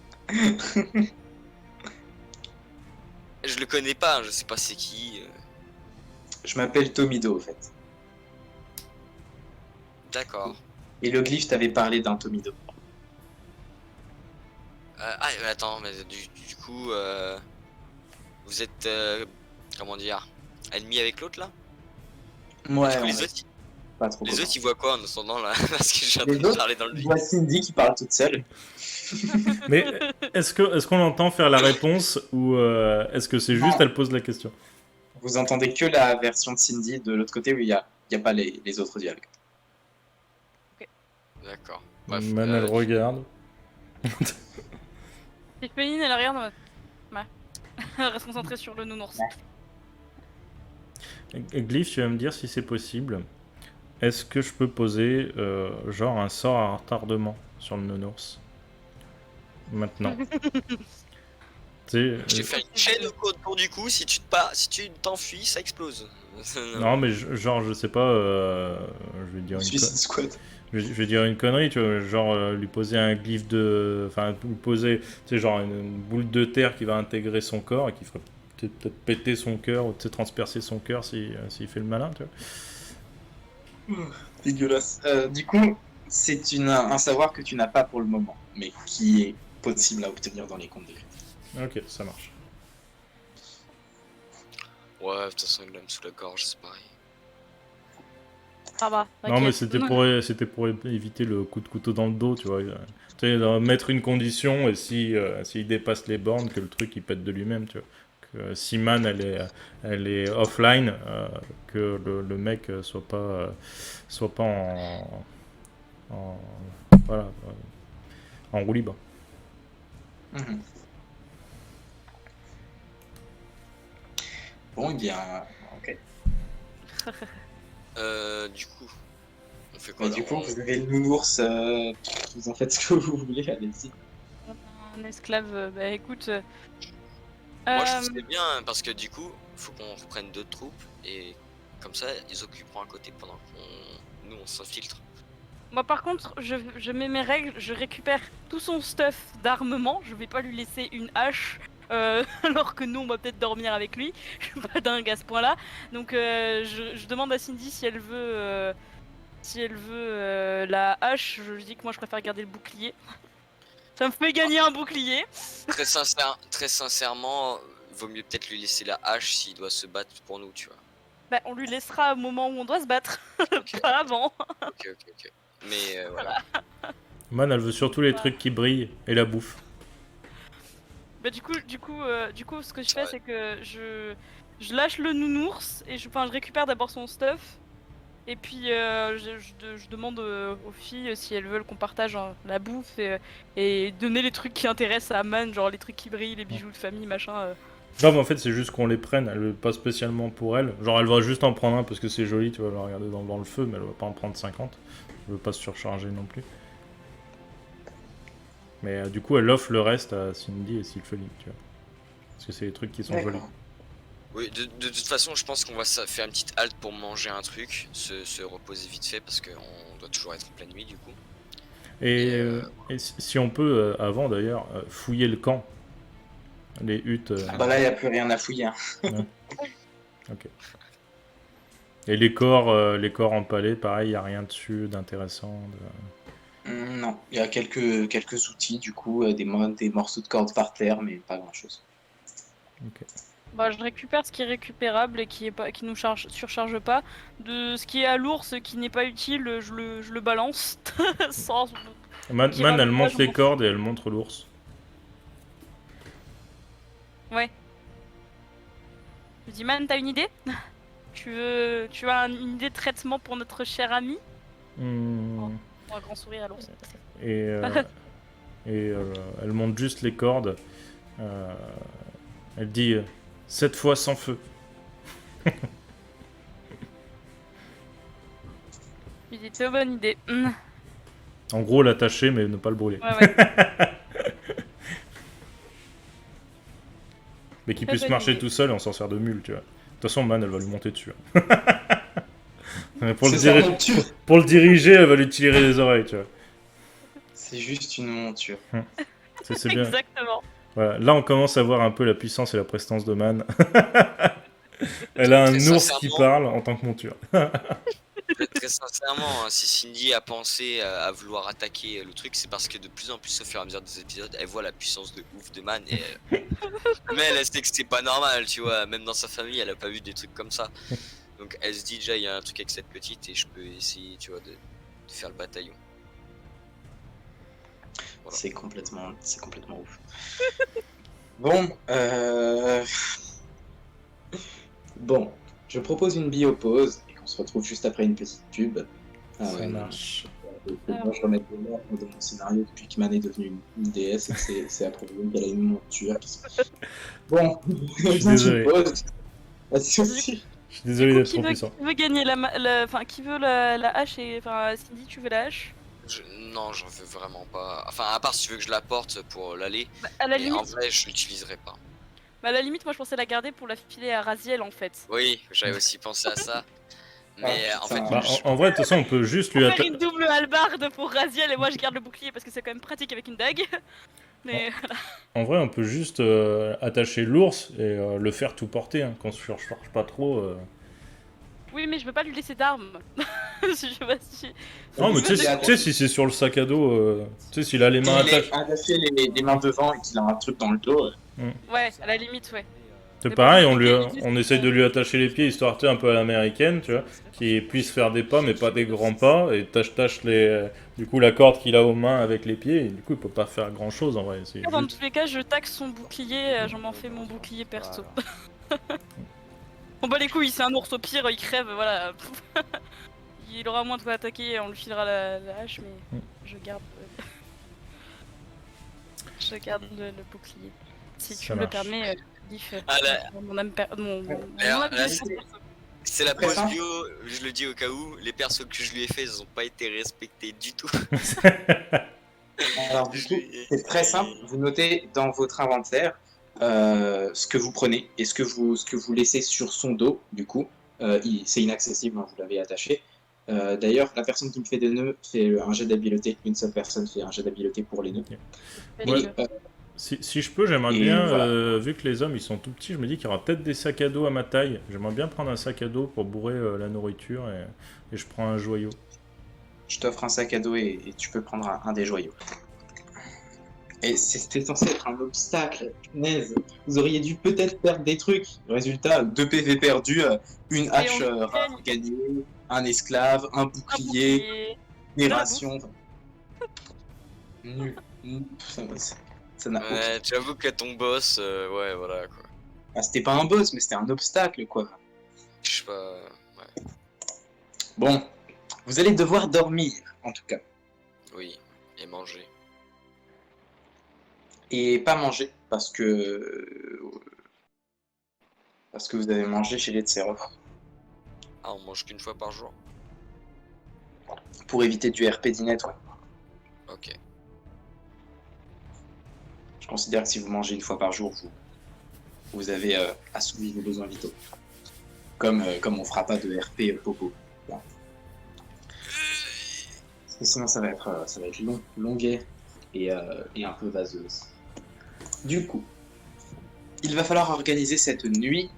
Je le connais pas, hein, je sais pas c'est qui. Je m'appelle Tomido en fait. D'accord. Et le glyphe t'avait parlé d'un Tomido. Mais attends, mais du coup, vous êtes, comment dire, ennemis avec l'autre là? Ouais, Du coup, on les est autres, pas trop les copains. autres ils voient quoi en attendant là? Parce que j'ai en Les train de autres, parler dans le Je vide. vois Cindy qui parle toute seule. Mais est-ce qu'on entend faire la réponse ou est-ce que c'est juste Non. elle pose la question? Vous entendez que la version de Cindy de l'autre côté où il y a pas les autres dialogues. D'accord. Bref, Man, elle regarde. Et Féline, elle regarde en mode. Ouais. Elle reste concentrée sur le nounours. Glyph, tu vas me dire si c'est possible. Est-ce que je peux poser genre un sort à retardement sur le nounours maintenant? Tu je t'ai sais, fait une chaîne autour du cou, si tu t'enfuis, ça explose. non mais genre je sais pas, je vais dire Suicide Squad. je vais dire une connerie, tu vois, genre lui poser un glyphe de, enfin lui poser, tu sais, genre une boule de terre qui va intégrer son corps et qui ferait peut-être péter son cœur ou transpercer son cœur s'il fait le malin, tu vois. Dégueulasse. Du coup, c'est un savoir que tu n'as pas pour le moment, mais qui est possible à obtenir dans les contes de fées. Ok, ça marche. Ouais, de toute façon, une lame sous la gorge, c'est pareil. Ah bah, Non, mais t'inquiète. c'était pour éviter le coup de couteau dans le dos, tu vois. Tu sais, mettre une condition et s'il dépasse les bornes, que le truc il pète de lui-même, tu vois. Que si Man elle est offline, que le mec soit pas en voilà, en roue libre. Mhm. Bon, eh bien, ok. Du coup, on fait quoi Mais là? du coup, vous avez le nounours, vous en faites ce que vous voulez, allez-y. Un esclave, bah écoute. Moi je trouve que c'est bien parce que du coup, faut qu'on reprenne d'autres troupes et comme ça, ils occuperont un côté pendant qu'on nous on s'infiltre. Moi par contre, je mets mes règles, je récupère tout son stuff d'armement, je vais pas lui laisser une hache alors que nous on va peut-être dormir avec lui, je suis pas dingue à ce point-là. Donc je demande à Cindy si elle veut, la hache, je lui dis que moi je préfère garder le bouclier. Ça me fait gagner un bouclier. Très sincèrement, vaut mieux peut-être lui laisser la hache s'il doit se battre pour nous, tu vois. Bah on lui laissera au moment où on doit se battre, Ok. pas avant. Ok. Mais voilà. Man, elle veut surtout les trucs qui brillent et la bouffe. Bah du coup, ce que je fais, Ouais. c'est que je lâche le nounours et je récupère d'abord son stuff. Et puis je demande aux filles si elles veulent qu'on partage la bouffe et donner les trucs qui intéressent à Man, genre les trucs qui brillent, les bijoux de famille, machin. Non, mais en fait, c'est juste qu'on les prenne. Elle veut pas spécialement pour elle. Genre, elle va juste en prendre un parce que c'est joli, tu vas le regarder dans le feu, mais elle va pas en prendre 50. Elle veut pas se surcharger non plus. Mais du coup, elle offre le reste à Cindy et Sylpheline, tu vois. Parce que c'est des trucs qui sont jolis. D'accord. Oui, de toute façon, je pense qu'on va faire une petite halte pour manger un truc, se reposer vite fait parce qu'on doit toujours être en pleine nuit du coup. Et si on peut, avant d'ailleurs, fouiller le camp. Les huttes. Ah bah là, il n'y a plus rien à fouiller. Hein. Ok. Et les corps empalés, pareil, il n'y a rien dessus d'intéressant. Non, il y a quelques outils, du coup, des morceaux de corde par terre, mais pas grand-chose. Ok. Bah je récupère ce qui est récupérable et qui nous surcharge pas. De ce qui est à l'ours, qui n'est pas utile, je le balance. Sans... Man, Qui ramène elle pas, monte je les m'en cordes et elle montre l'ours. Ouais. Je dis Man, t'as une idée? Tu as une idée de traitement pour notre cher ami? Hmm. Pour un grand sourire à l'ours. Et elle monte juste les cordes. Elle dit 7 fois sans feu. Je dis c'est une bonne idée. En gros, l'attacher mais ne pas le brûler. Ouais. Mais qu'il Très puisse bonne marcher idée. tout seul et on s'en sert de mule, tu vois. De toute façon, Man, elle va lui monter dessus. pour, C'est sa monture. pour le diriger, elle va lui tirer les oreilles, tu vois. C'est juste une monture. C'est bien. Exactement. Voilà. Là, on commence à voir un peu la puissance et la prestance de Man. Elle a un Très ours qui sincèrement- parle en tant que monture. Très très sincèrement, hein, si Cindy a pensé à vouloir attaquer le truc, c'est parce que de plus en plus, au fur et à mesure des épisodes, elle voit la puissance de ouf de Man. Et, mais elle sait que c'est pas normal, tu vois. Même dans sa famille, elle a pas vu des trucs comme ça. Donc elle se dit déjà, il y a un truc avec cette petite et je peux essayer, tu vois, de faire le bataillon. Voilà. C'est complètement ouf. Bon, bon, je propose une biopause et qu'on se retrouve juste après une petite pub. Ça marche. Moi, je remets de l'ordre dans mon scénario depuis que Man est devenue une déesse et que c'est approuvé qu'elle a une monture. Bon, Je suis désolé. Vas-y aussi. Je suis désolé d'être qui trop veut, puissant. qui veut gagner enfin, qui veut la hache et. Enfin, Cindy, tu veux la hache? Non, j'en veux vraiment pas. Enfin, à part si tu veux que je la porte pour l'aller. Bah, à la Mais en limite. vrai, je l'utiliserai pas. Bah, à la limite, moi je pensais la garder pour la filer à Raziel en fait. Oui, j'avais aussi pensé à ça. Mais en fait, Bah, en vrai, de toute façon, on peut juste lui Faire attaquer. une double hallebarde pour Raziel et moi je garde le bouclier parce que c'est quand même pratique avec une dague. Mais En vrai, on peut juste attacher l'ours et le faire tout porter, hein, qu'on se charge pas trop. oui, mais je veux pas lui laisser d'armes. Si je vois si. Non, mais tu sais, si c'est sur le sac à dos, tu sais, s'il a les mains Il est attachées. attaché les mains devant et qu'il a un truc dans le dos. Ouais, à la limite, ouais. C'est Mais pareil, bon, on essaye de lui attacher les pieds histoire tu sais, un peu à l'américaine, tu vois, qu'il puisse faire des pas mais pas des grands pas et tâche du coup la corde qu'il a aux mains avec les pieds et du coup il peut pas faire grand chose en vrai. C'est Dans juste- tous les cas, je taxe son bouclier, j'en m'en fais mon bouclier perso. Bon bah les couilles, c'est un ours au pire, il crève, voilà. Il aura moins de quoi attaquer, on lui filera la hache, mais je garde le bouclier. Si Ça tu me le marche. permets, Diff, Ah, là. mon âme mon Alors, âme là, perso. c'est la Très pause simple. bio, je le dis au cas où, les persos que je lui ai fait, ils ont pas été respectés du tout. Alors du coup, c'est très simple. Vous notez dans votre inventaire ce que vous prenez et ce que vous laissez sur son dos. Du coup, c'est inaccessible, hein, vous l'avez attaché. D'ailleurs, la personne qui me fait des nœuds fait un jet d'habileté. Une seule personne fait un jet d'habileté pour les nœuds. Ouais. Et, Si je peux, j'aimerais Et bien, voilà. vu que les hommes ils sont tout petits, je me dis qu'il y aura peut-être des sacs à dos à ma taille. J'aimerais bien prendre un sac à dos pour bourrer la nourriture et je prends un joyau. je t'offre un sac à dos et tu peux prendre un des joyaux. Et c'était censé être un obstacle, punaise. Vous auriez dû peut-être perdre des trucs. Résultat, 2 PV perdus, une hache on rare gagnée, un esclave, un Un bouclier, bouclier. des de la rations. Nul. Ça n'a aucun... Ouais, j'avoue que ton boss, ouais, voilà quoi. Ah, c'était pas un boss, mais c'était un obstacle, quoi. Je sais pas. Ouais, Bon, vous allez devoir dormir, en tout cas. oui, et manger. Et pas manger, parce que vous avez mangé chez les Tserov. Ah, on mange qu'une fois par jour? Pour éviter du RP Dinette, ouais. Ok. Je considère que si vous mangez une fois par jour, vous avez assouvi vos besoins vitaux. Comme on fera pas de RP popo. Voilà. Parce que sinon ça va être longuet et un peu vaseuse. Du coup, il va falloir organiser cette nuit.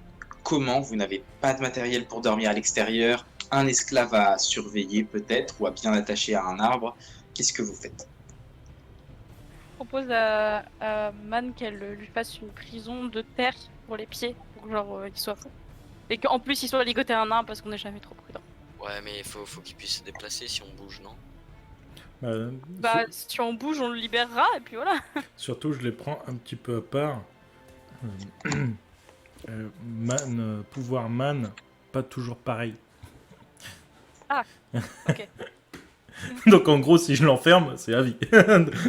Comment? Vous n'avez pas de matériel pour dormir à l'extérieur, un esclave à surveiller peut-être, ou à bien attacher à un arbre. Qu'est-ce que vous faites? Je propose à Man qu'elle lui fasse une prison de terre pour les pieds, pour que genre il soit fou. Et qu'en plus il soit ligoté à un arbre parce qu'on n'est jamais trop prudent. Ouais, mais il faut qu'il puisse se déplacer si on bouge, non? Bah si on bouge on le libérera et puis voilà. Surtout, je les prends un petit peu à part. Pouvoir man, pas toujours pareil. Ah, ok. Donc en gros, si je l'enferme, c'est à vie.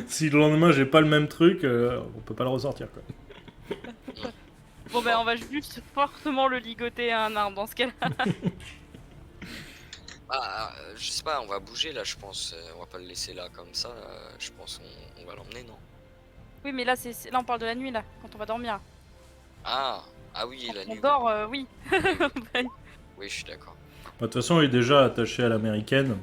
Si le lendemain j'ai pas le même truc, on peut pas le ressortir quoi. Bon ben on va juste fortement le ligoter à un arbre dans ce cas-là. Ah, je sais pas, on va bouger là, je pense. On va pas le laisser là comme ça. Je pense on va l'emmener, non? Oui mais là là on parle de la nuit là, quand on va dormir. Ah, ah oui, la On nuit. dort, oui. Oui, je suis d'accord. De toute façon, il est déjà attaché à l'américaine,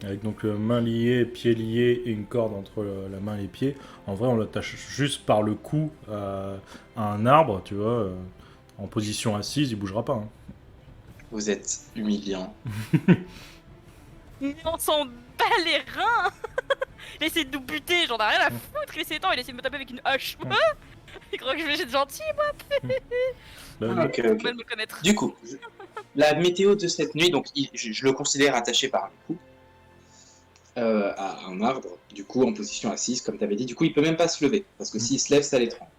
avec donc main liée, pied lié et une corde entre la main et les pieds. En vrai, on l'attache juste par le cou à un arbre, tu vois, en position assise, il bougera pas. Hein. Vous êtes humiliant. Mais on s'en bat les reins. Il essaie de nous buter, j'en ai rien à foutre, il essaie de me taper avec une hache. Il croit que je vais être gentil, moi, Ok, il ok. va me connaître. Du coup, la météo de cette nuit, donc je le considère attaché par un cou à un arbre, du coup en position assise, comme tu avais dit. Du coup, il peut même pas se lever, parce que s'il se lève, ça l'étrangle.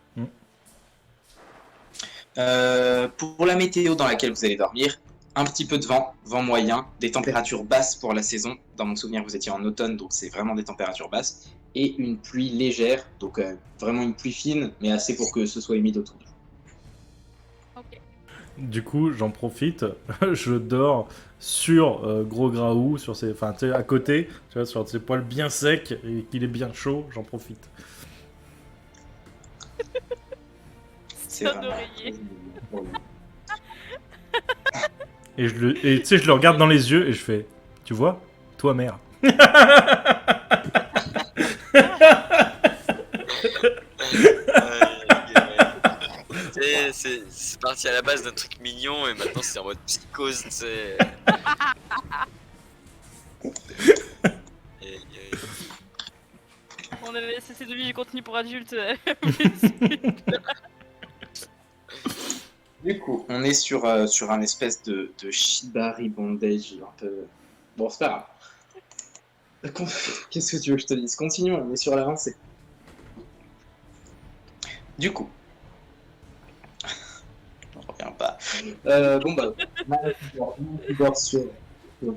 Pour la météo dans laquelle vous allez dormir, un petit peu de vent, vent moyen, des températures basses pour la saison. Dans mon souvenir, vous étiez en automne, donc c'est vraiment des températures basses. Et une pluie légère, donc vraiment une pluie fine, mais assez pour que ce soit humide autour de vous. Ok. Du coup, j'en profite, je dors sur Gros Graou, sur ses, enfin, tu sais, à côté, tu vois, sur ses poils bien secs et qu'il est bien chaud, j'en profite. C'est un oreiller. Et tu sais, je le regarde dans les yeux et je fais, tu vois, toi mère. C'est parti à la base d'un truc mignon et maintenant c'est en mode psychose, tu sais. On avait cessé de vie du contenu pour adultes. Du coup, on est sur un espèce de shibari bondage un peu... Bon, c'est pas grave. Qu'est-ce que tu veux que je te dise? Continuons, on est sur l'avancée. Du coup... On revient pas. Bon bah, on dort sur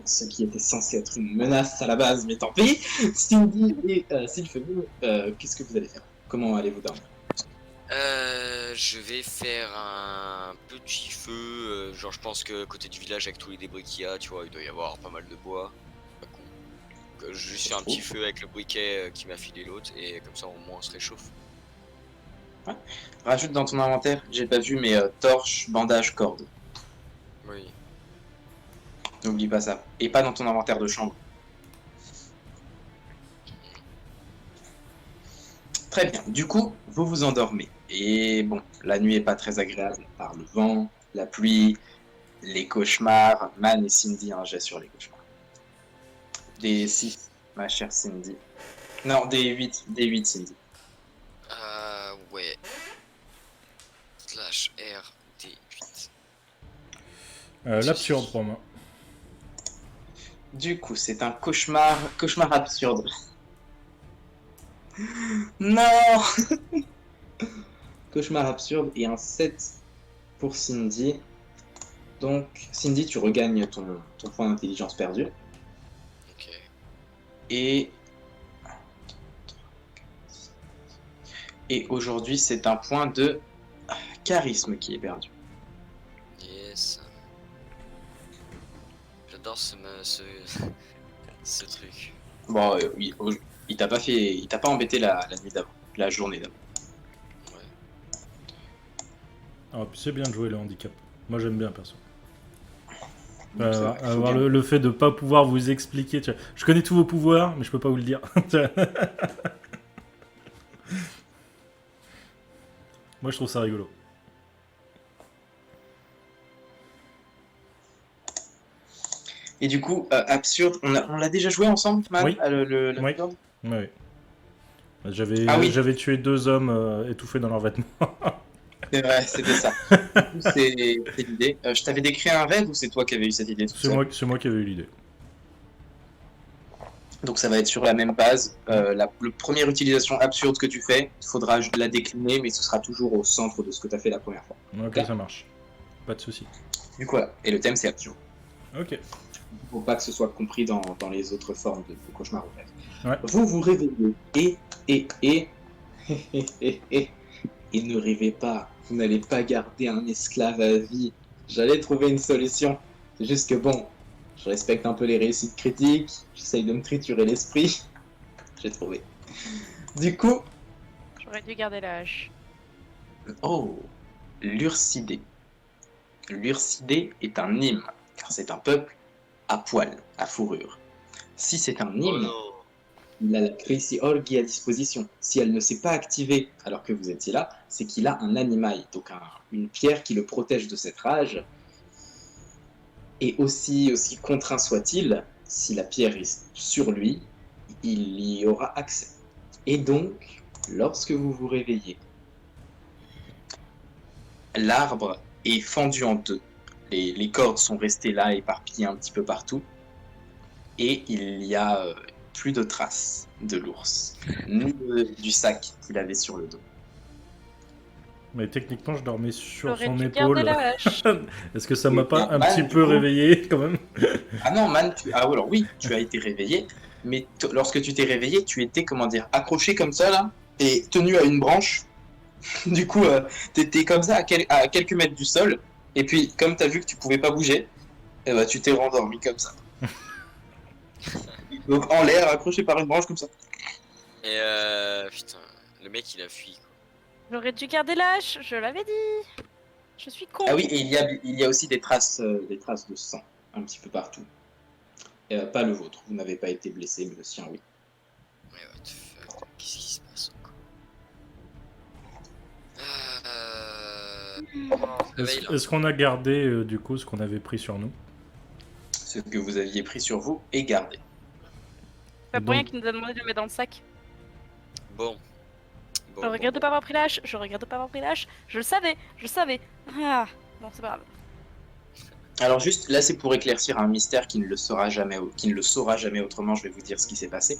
ce qui était censé être une menace à la base, mais tant pis. Cindy et Sylphemie, qu'est-ce que vous allez faire? Comment allez-vous dormir? Je vais faire un petit feu. Genre, je pense que côté du village, avec tous les débris qu'il y a, tu vois, il doit y avoir pas mal de bois. Pas con. Donc, je vais faire un petit feu avec le briquet qui m'a filé l'autre, et comme ça, au moins, on se réchauffe. Rajoute dans ton inventaire, j'ai pas vu, mais torche, bandage, corde. Oui. N'oublie pas ça. Et pas dans ton inventaire de chambre. Très bien. Du coup, vous vous endormez. Et bon, la nuit est pas très agréable par le vent, la pluie, les cauchemars. Man et Cindy, un jet sur les cauchemars. Des 6, ma chère Cindy. Non, des 8, Cindy. Ouais. Slash R D8. L'absurde pour moi. Du coup, c'est un cauchemar absurde. Non. Cauchemar absurde et un 7 pour Cindy. Donc, Cindy, tu regagnes ton point d'intelligence perdu. Ok. Et aujourd'hui, c'est un point de charisme qui est perdu. Yes. J'adore ce truc. Bon, il t'a pas embêté la nuit d'avant, la journée d'avant. Ouais. Ah, puis c'est bien de jouer le handicap. Moi j'aime bien perso. Donc, ça va, il faut Avoir bien. le fait de pas pouvoir vous expliquer. Tu vois. Je connais tous vos pouvoirs, mais je peux pas vous le dire. Moi je trouve ça rigolo. Et du coup, absurde, on l'a déjà joué ensemble, Man, Oui. la Oui. absurde. Ouais. J'avais Ah oui. j'avais tué 2 hommes étouffés dans leurs vêtements. C'est vrai, c'était ça. Du coup, c'est l'idée. Je t'avais décrit un rêve ou c'est toi qui avais eu cette idée tout C'est seul? moi qui avais eu l'idée. Donc ça va être sur la même base. La première utilisation absurde que tu fais, il faudra la décliner, mais ce sera toujours au centre de ce que tu as fait la première fois. Ok, ça marche. Pas de soucis. Du coup, voilà. Et le thème, c'est absurde. Ok. Il ne faut pas que ce soit compris dans les autres formes de cauchemar ou rêve. Ouais. Vous vous réveillez et ne rêvez pas. Vous n'allez pas garder un esclave à vie. J'allais trouver une solution. C'est juste que bon, je respecte un peu les réussites critiques. J'essaye de me triturer l'esprit. J'ai trouvé. Du coup, J'aurais dû garder la hache. oh, l'Ursidé. L'Ursidé est un hymne, car c'est un peuple à poil, à fourrure. Si c'est un Oh hymne, non. il a la Crazy Orgy à disposition. Si elle ne s'est pas activée alors que vous étiez là, c'est qu'il a un animail, donc une pierre qui le protège de cette rage. Et aussi contraint soit-il, si la pierre est sur lui, il y aura accès. Et donc, lorsque vous vous réveillez, l'arbre est fendu en deux. Les cordes sont restées là, éparpillées un petit peu partout. Et il y a plus de traces de l'ours, ni du sac qu'il avait sur le dos. Mais techniquement, je dormais sur J'aurais son dû garder épaule. la hache. Est-ce que ça m'a pas un Man, petit du peu coup- réveillé quand même? Ah non, man, alors oui, tu as été réveillé, mais lorsque tu t'es réveillé, tu étais, comment dire, accroché comme ça, là, et tenu à une branche. Du coup, t'étais comme ça à quelques mètres du sol, et puis, comme t'as vu que tu pouvais pas bouger, eh ben, tu t'es rendormi comme ça. Donc en l'air, accroché par une branche comme ça. Et putain, le mec il a fui. Quoi. J'aurais dû garder la hache, je l'avais dit. Je suis con. Ah oui, et il y a aussi des traces de sang, un petit peu partout. Pas le vôtre, vous n'avez pas été blessé, mais le sien, oui. Ouais, what the fuck, qu'est-ce qui se passe encore réveil, là. Est-ce qu'on a gardé du coup ce qu'on avait pris sur nous? Ce que vous aviez pris sur vous est gardé. Pas pour rien Donc- qu'il nous a demandé de le mettre dans le sac. Bon. Je regrette de pas avoir pris la hache, je regrette de pas avoir pris la hache. Je le savais. Ah, bon, c'est pas grave. Alors juste, là c'est pour éclaircir un mystère qui ne le saura jamais autrement, je vais vous dire ce qui s'est passé.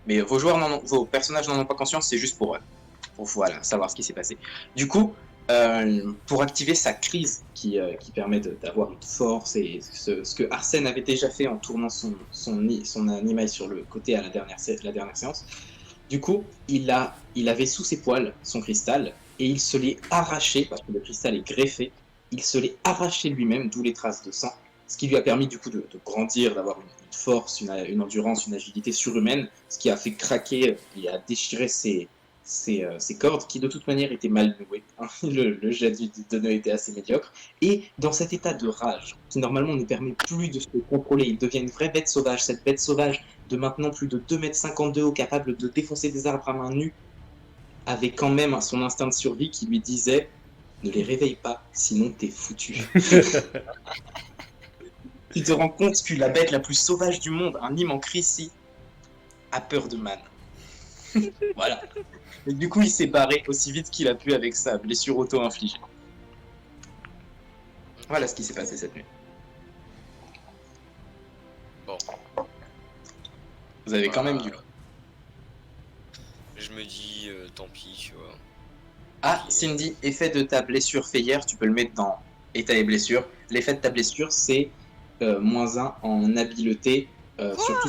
Mais vos personnages n'en ont pas conscience, c'est juste pour voilà, savoir ce qui s'est passé. Du coup, pour activer sa crise qui permet d'avoir une force et ce que Arsène avait déjà fait en tournant son animal sur le côté à la dernière séance, du coup, il avait sous ses poils son cristal et il se l'est arraché, parce que le cristal est greffé, il se l'est arraché lui-même, d'où les traces de sang, ce qui lui a permis du coup de grandir, d'avoir une force, une endurance, une agilité surhumaine, ce qui a fait craquer et a déchiré ses cordes, qui de toute manière étaient mal nouées. Le jet de nœud était assez médiocre. Et dans cet état de rage, qui normalement ne permet plus de se contrôler, il devient une vraie bête sauvage. Cette bête sauvage de maintenant plus de 2,50 m de haut, capable de défoncer des arbres à main nue, avait quand même son instinct de survie qui lui disait « Ne les réveille pas, sinon t'es foutu ». Tu te rends compte que la bête la plus sauvage du monde, un immense Chrissy, a peur de Man. Voilà. Et du coup, il s'est barré aussi vite qu'il a pu avec sa blessure auto-infligée. Voilà ce qui s'est passé cette nuit. Bon. Vous avez quand même du... Je me dis, tant pis, tu vois. Ah, Cindy, effet de ta blessure fait hier, tu peux le mettre dans état et blessure. L'effet de ta blessure, c'est -1 en habileté sur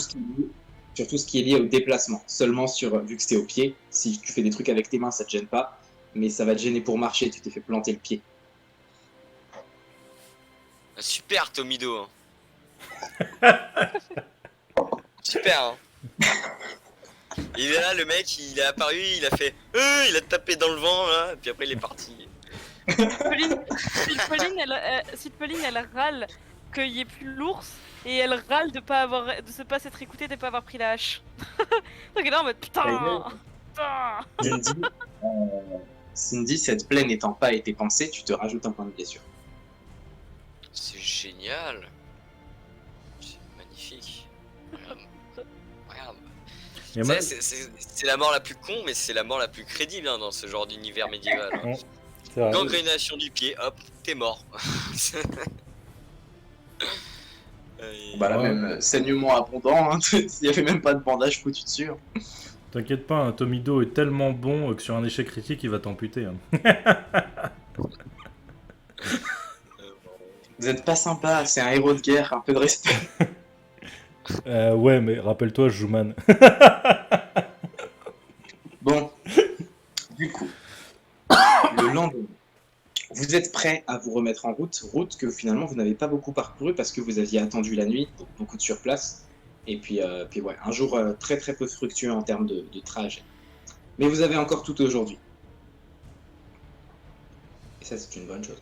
tout ce qui est lié au déplacement. Seulement vu que c'était au pied, si tu fais des trucs avec tes mains, ça te gêne pas, mais ça va te gêner pour marcher, tu t'es fait planter le pied. Ah, super Tomido. Hein. Super. Hein. Il est là, le mec, il est apparu, il a fait, il a tapé dans le vent là, et puis après il est parti. Pauline, elle râle qu'il n'y ait plus l'ours et elle râle de se pas s'être écoutée, de pas avoir pris la hache. Donc là en mode putain. Cindy, cette plaie n'étant pas été pensée, tu te rajoutes un point de blessure. C'est génial. C'est magnifique. Regarde. Et moi- C'est la mort la plus con, mais c'est la mort la plus crédible hein, dans ce genre d'univers médiéval. Hein. C'est vrai. Gangrénation du pied, hop, t'es mort. Bah là, Ouais. même saignement abondant, hein, il n'y avait même pas de bandage foutu dessus. Hein. T'inquiète pas, un Tomido est tellement bon que sur un échec critique, il va t'amputer. Hein. Vous êtes pas sympa, c'est un héros de guerre, un peu de respect. Ouais, mais rappelle-toi, je joue man. Bon, du coup, le lendemain, vous êtes prêts à vous remettre en route que finalement vous n'avez pas beaucoup parcouru parce que vous aviez attendu la nuit, donc beaucoup de surplace, et puis ouais, un jour très très peu fructueux en termes de trajet. Mais vous avez encore tout aujourd'hui. Et ça, c'est une bonne chose.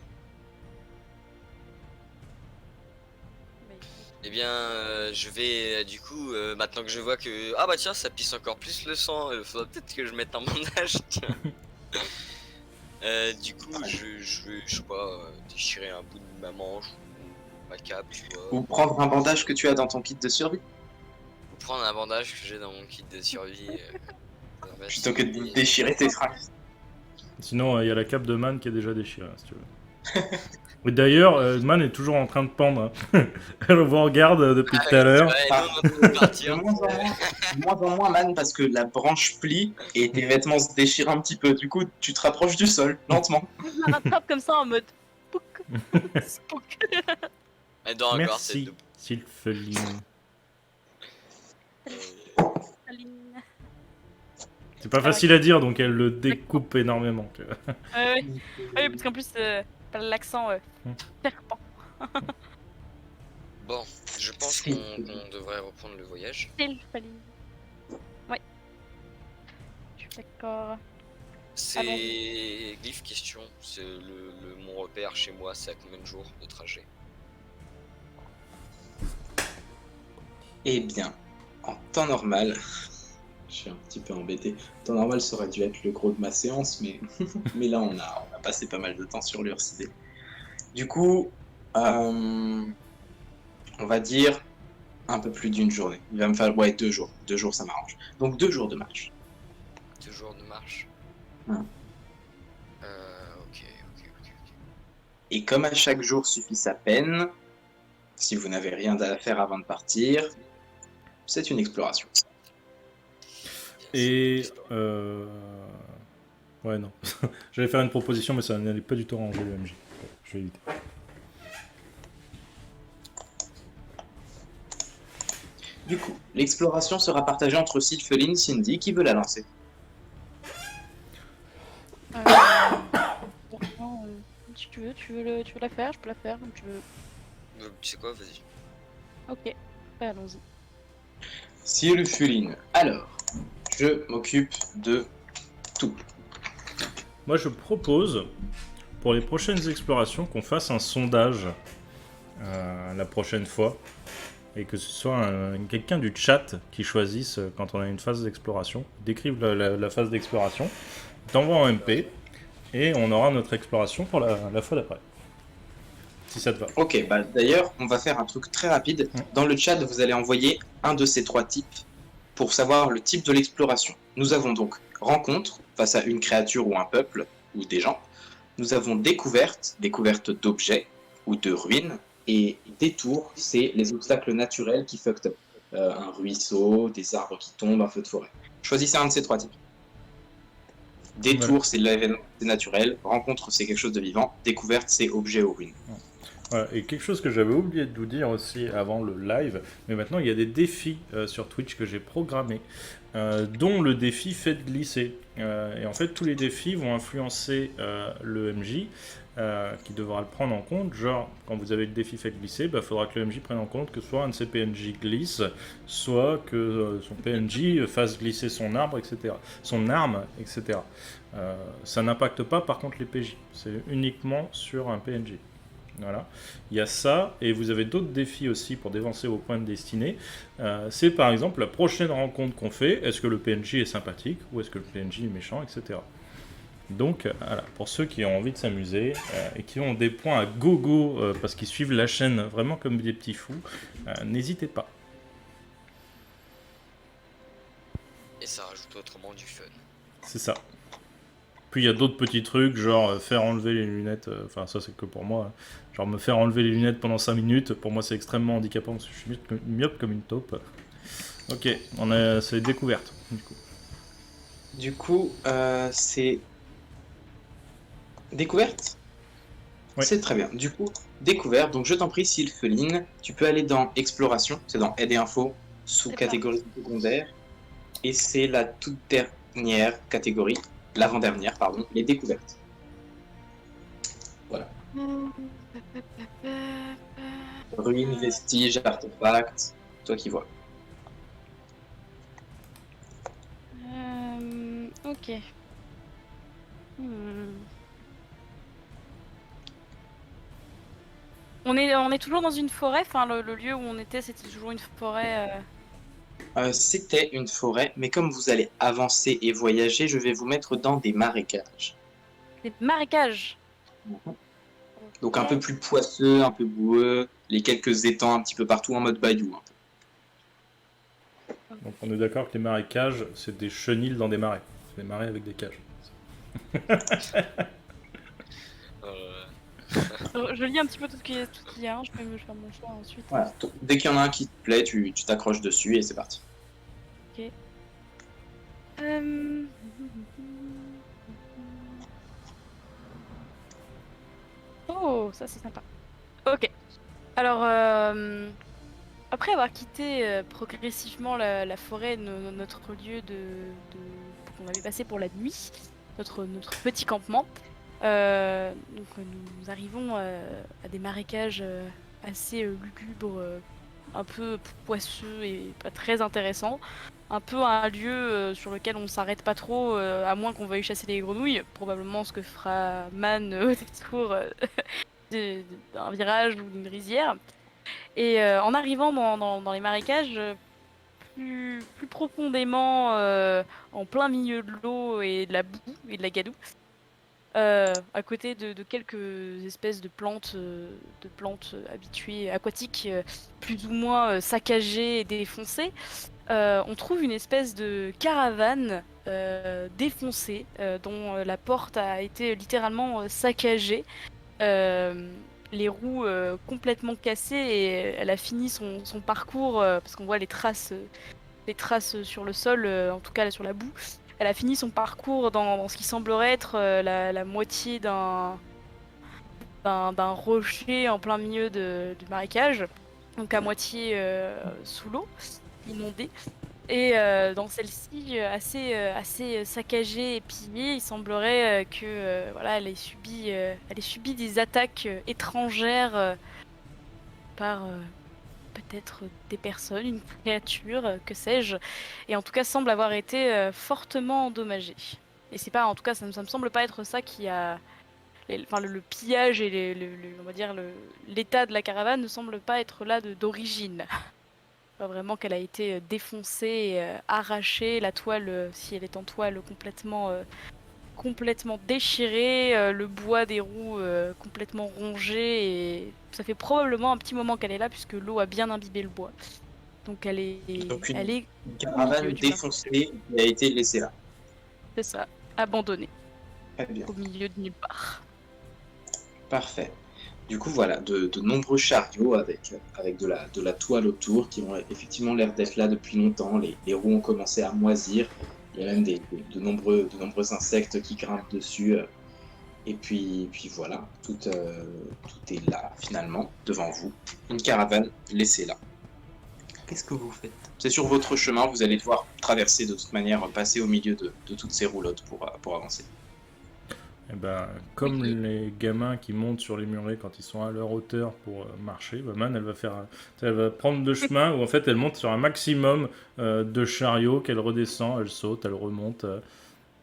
Eh bien, je vais du coup, maintenant que je vois que ah bah tiens, ça pisse encore plus le sang, il faudra peut-être que je mette un bandage. Tiens. Du coup, je vais, je sais pas, déchirer un bout de ma manche ou ma cape, tu vois. Ou prendre un bandage que tu as dans ton kit de survie. prendre un bandage que j'ai dans mon kit de survie. Plutôt que de déchirer tes fringues. Sinon, il y a la cape de Man qui est déjà déchirée, si tu veux. Et d'ailleurs, Man est toujours en train de pendre. Hein. Elle vous regarde depuis tout à l'heure. De moins en moins, man, parce que la branche plie et tes vêtements se déchirent un petit peu. Du coup, tu te rapproches du sol, lentement. Je la rattrape comme ça en mode. Pouc. Spook. Elle dort encore, c'est Merci, Sylpheline. Aline. C'est pas facile à dire, donc elle le découpe énormément. Tu vois. Oui, parce qu'en plus, l'accent serpent. Bon, je pense qu'on devrait reprendre le voyage. Sylpheline. Oui. Je suis d'accord. C'est Glyph question, c'est mon repère chez moi, c'est à combien de jours de trajet? Eh bien, en temps normal, je suis un petit peu embêté. Temps normal, ça aurait dû être le gros de ma séance, mais, mais là, on a passé pas mal de temps sur l'URCD. Du coup, on va dire un peu plus d'une journée. Il va me falloir, ouais, 2 jours. 2 jours, ça m'arrange. Donc 2 jours de marche. 2 jours de marche. Ouais. Ok. Et comme à chaque jour suffit sa peine, si vous n'avez rien à faire avant de partir, c'est une exploration. Et... Ouais, non. J'allais faire une proposition, mais ça n'allait pas du tout arranger le MJ. Je vais éviter. Du coup, l'exploration sera partagée entre Sylpheline, Cindy, qui veut la lancer. Si tu veux la faire, je peux la faire comme tu veux. Tu sais quoi, vas-y. Ok, allons-y. Sylpheline, alors, je m'occupe de tout. Moi, je propose, pour les prochaines explorations, qu'on fasse un sondage la prochaine fois. Et que ce soit quelqu'un du chat qui choisisse, quand on a une phase d'exploration, décrive la phase d'exploration, t'envoie en MP, et on aura notre exploration pour la fois d'après. Si ça te va. Ok, bah d'ailleurs, on va faire un truc très rapide. Dans le chat, vous allez envoyer un de ces 3 types pour savoir le type de l'exploration. Nous avons donc rencontre face à une créature ou un peuple, ou des gens. Nous avons découverte d'objets ou de ruines. Et détour, c'est les obstacles naturels qui fucked up. Un ruisseau, des arbres qui tombent, un feu de forêt. Choisissez un de ces 3 types. Détour, c'est l'événement naturel. Rencontre, c'est quelque chose de vivant. Découverte, c'est objet ou ruine. Voilà, et quelque chose que j'avais oublié de vous dire aussi avant le live, mais maintenant il y a des défis sur Twitch que j'ai programmés, dont le défi Faites glisser. Et en fait, tous les défis vont influencer le MJ, qui devra le prendre en compte. Genre, quand vous avez le défi Faites glisser, il faudra que le MJ prenne en compte que soit un de ses PNJ glisse, soit que son PNJ fasse glisser son arbre, etc. Son arme, etc. Ça n'impacte pas par contre les PJ, c'est uniquement sur un PNJ. Voilà, il y a ça, et vous avez d'autres défis aussi pour dévancer vos points de destinée. C'est par exemple la prochaine rencontre qu'on fait, est-ce que le PNJ est sympathique, ou est-ce que le PNJ est méchant, etc. Donc, voilà, pour ceux qui ont envie de s'amuser, et qui ont des points à gogo, parce qu'ils suivent la chaîne vraiment comme des petits fous, n'hésitez pas. Et ça rajoute autrement du fun. C'est ça. Puis il y a d'autres petits trucs, genre faire enlever les lunettes, enfin ça c'est que pour moi, genre me faire enlever les lunettes pendant 5 minutes, pour moi c'est extrêmement handicapant parce que je suis myope comme une taupe. Ok, c'est découverte du coup. Du coup, c'est... Découverte ? Ouais. C'est très bien. Du coup, découverte, donc je t'en prie Sylpheline, tu peux aller dans Exploration, c'est dans Aide et Info, sous-catégorie secondaire, et c'est la toute dernière catégorie. L'avant-dernière, pardon, les découvertes. Voilà. Ruines, vestiges, artefacts, toi qui vois. Ok. On est toujours dans une forêt, enfin le lieu où on était c'était toujours une forêt. C'était une forêt, mais comme vous allez avancer et voyager, je vais vous mettre dans des marécages. Des marécages. Donc un peu plus poisseux, un peu boueux, les quelques étangs un petit peu partout en mode bayou. Donc on est d'accord que les marécages, c'est des chenils dans des marais. C'est des marais avec des cages. Je lis un petit peu tout ce qu'il y a, je peux me faire mon choix ensuite. Voilà. Dès qu'il y en a un qui te plaît, tu t'accroches dessus et c'est parti. Euh, Oh, ça c'est sympa. Ok. Alors, après avoir quitté progressivement la forêt, notre lieu qu'on avait passé pour la nuit, notre petit campement, donc nous arrivons à des marécages assez lugubres, un peu poisseux et pas très intéressants. Un peu un lieu sur lequel on s'arrête pas trop, à moins qu'on veuille chasser des grenouilles. Probablement ce que fera Man au détour d'un virage ou d'une rizière. Et en arrivant dans les marécages, plus profondément, en plein milieu de l'eau et de la boue et de la gadoue, à côté de quelques espèces de plantes habituées aquatiques, plus ou moins saccagées et défoncées, on trouve une espèce de caravane défoncée, dont la porte a été littéralement saccagée. Les roues complètement cassées, et elle a fini son parcours, parce qu'on voit les traces sur le sol, en tout cas là, sur la boue. Elle a fini son parcours dans ce qui semblerait être la moitié d'un rocher en plein milieu du marécage, donc à moitié sous l'eau, inondée. Et dans celle-ci, assez saccagée et pillée, il semblerait que voilà, elle ait subi des attaques étrangères par peut-être des personnes, une créature, que sais-je, et en tout cas semble avoir été fortement endommagée. Et c'est pas, en tout cas, ça me semble pas être ça qui a, le pillage et on va dire l'état de la caravane ne semble pas être là d'origine. Pas vraiment qu'elle a été défoncée, arrachée, la toile, si elle est en toile, complètement déchirée, le bois des roues complètement rongé, et ça fait probablement un petit moment qu'elle est là puisque l'eau a bien imbibé le bois. Donc elle est Une caravane défoncée qui a été laissée là. C'est ça, abandonnée Très bien. au milieu de nulle part. Parfait. Du coup, voilà, de nombreux chariots avec de la toile autour qui ont effectivement l'air d'être là depuis longtemps. Les roues ont commencé à moisir. Il y a même de nombreux insectes qui grimpent dessus. Et puis voilà, tout est là finalement, devant vous. Une caravane laissée là. Qu'est-ce que vous faites? C'est sur votre chemin, vous allez devoir traverser de toute manière, passer au milieu de toutes ces roulottes pour avancer. Et ben, comme les gamins qui montent sur les murets quand ils sont à leur hauteur pour marcher, bah Man, elle va prendre deux chemins où en fait elle monte sur un maximum de chariots, qu'elle redescend, elle saute, elle remonte,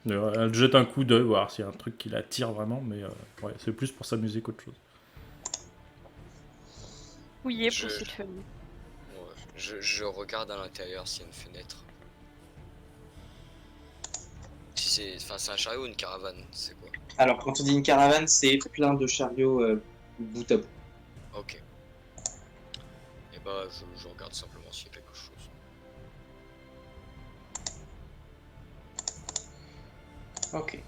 elle jette un coup d'œil, voir s'il y a un truc qui l'attire vraiment, mais ouais, c'est plus pour s'amuser qu'autre chose. Fouillé pour cette famille. Ouais, je regarde à l'intérieur s'il y a une fenêtre. Si c'est un chariot ou une caravane, c'est quoi? Alors, quand on dit une caravane, c'est plein de chariots bout à bout. Ok. Et bah, je regarde simplement s'il y a quelque chose. Ok.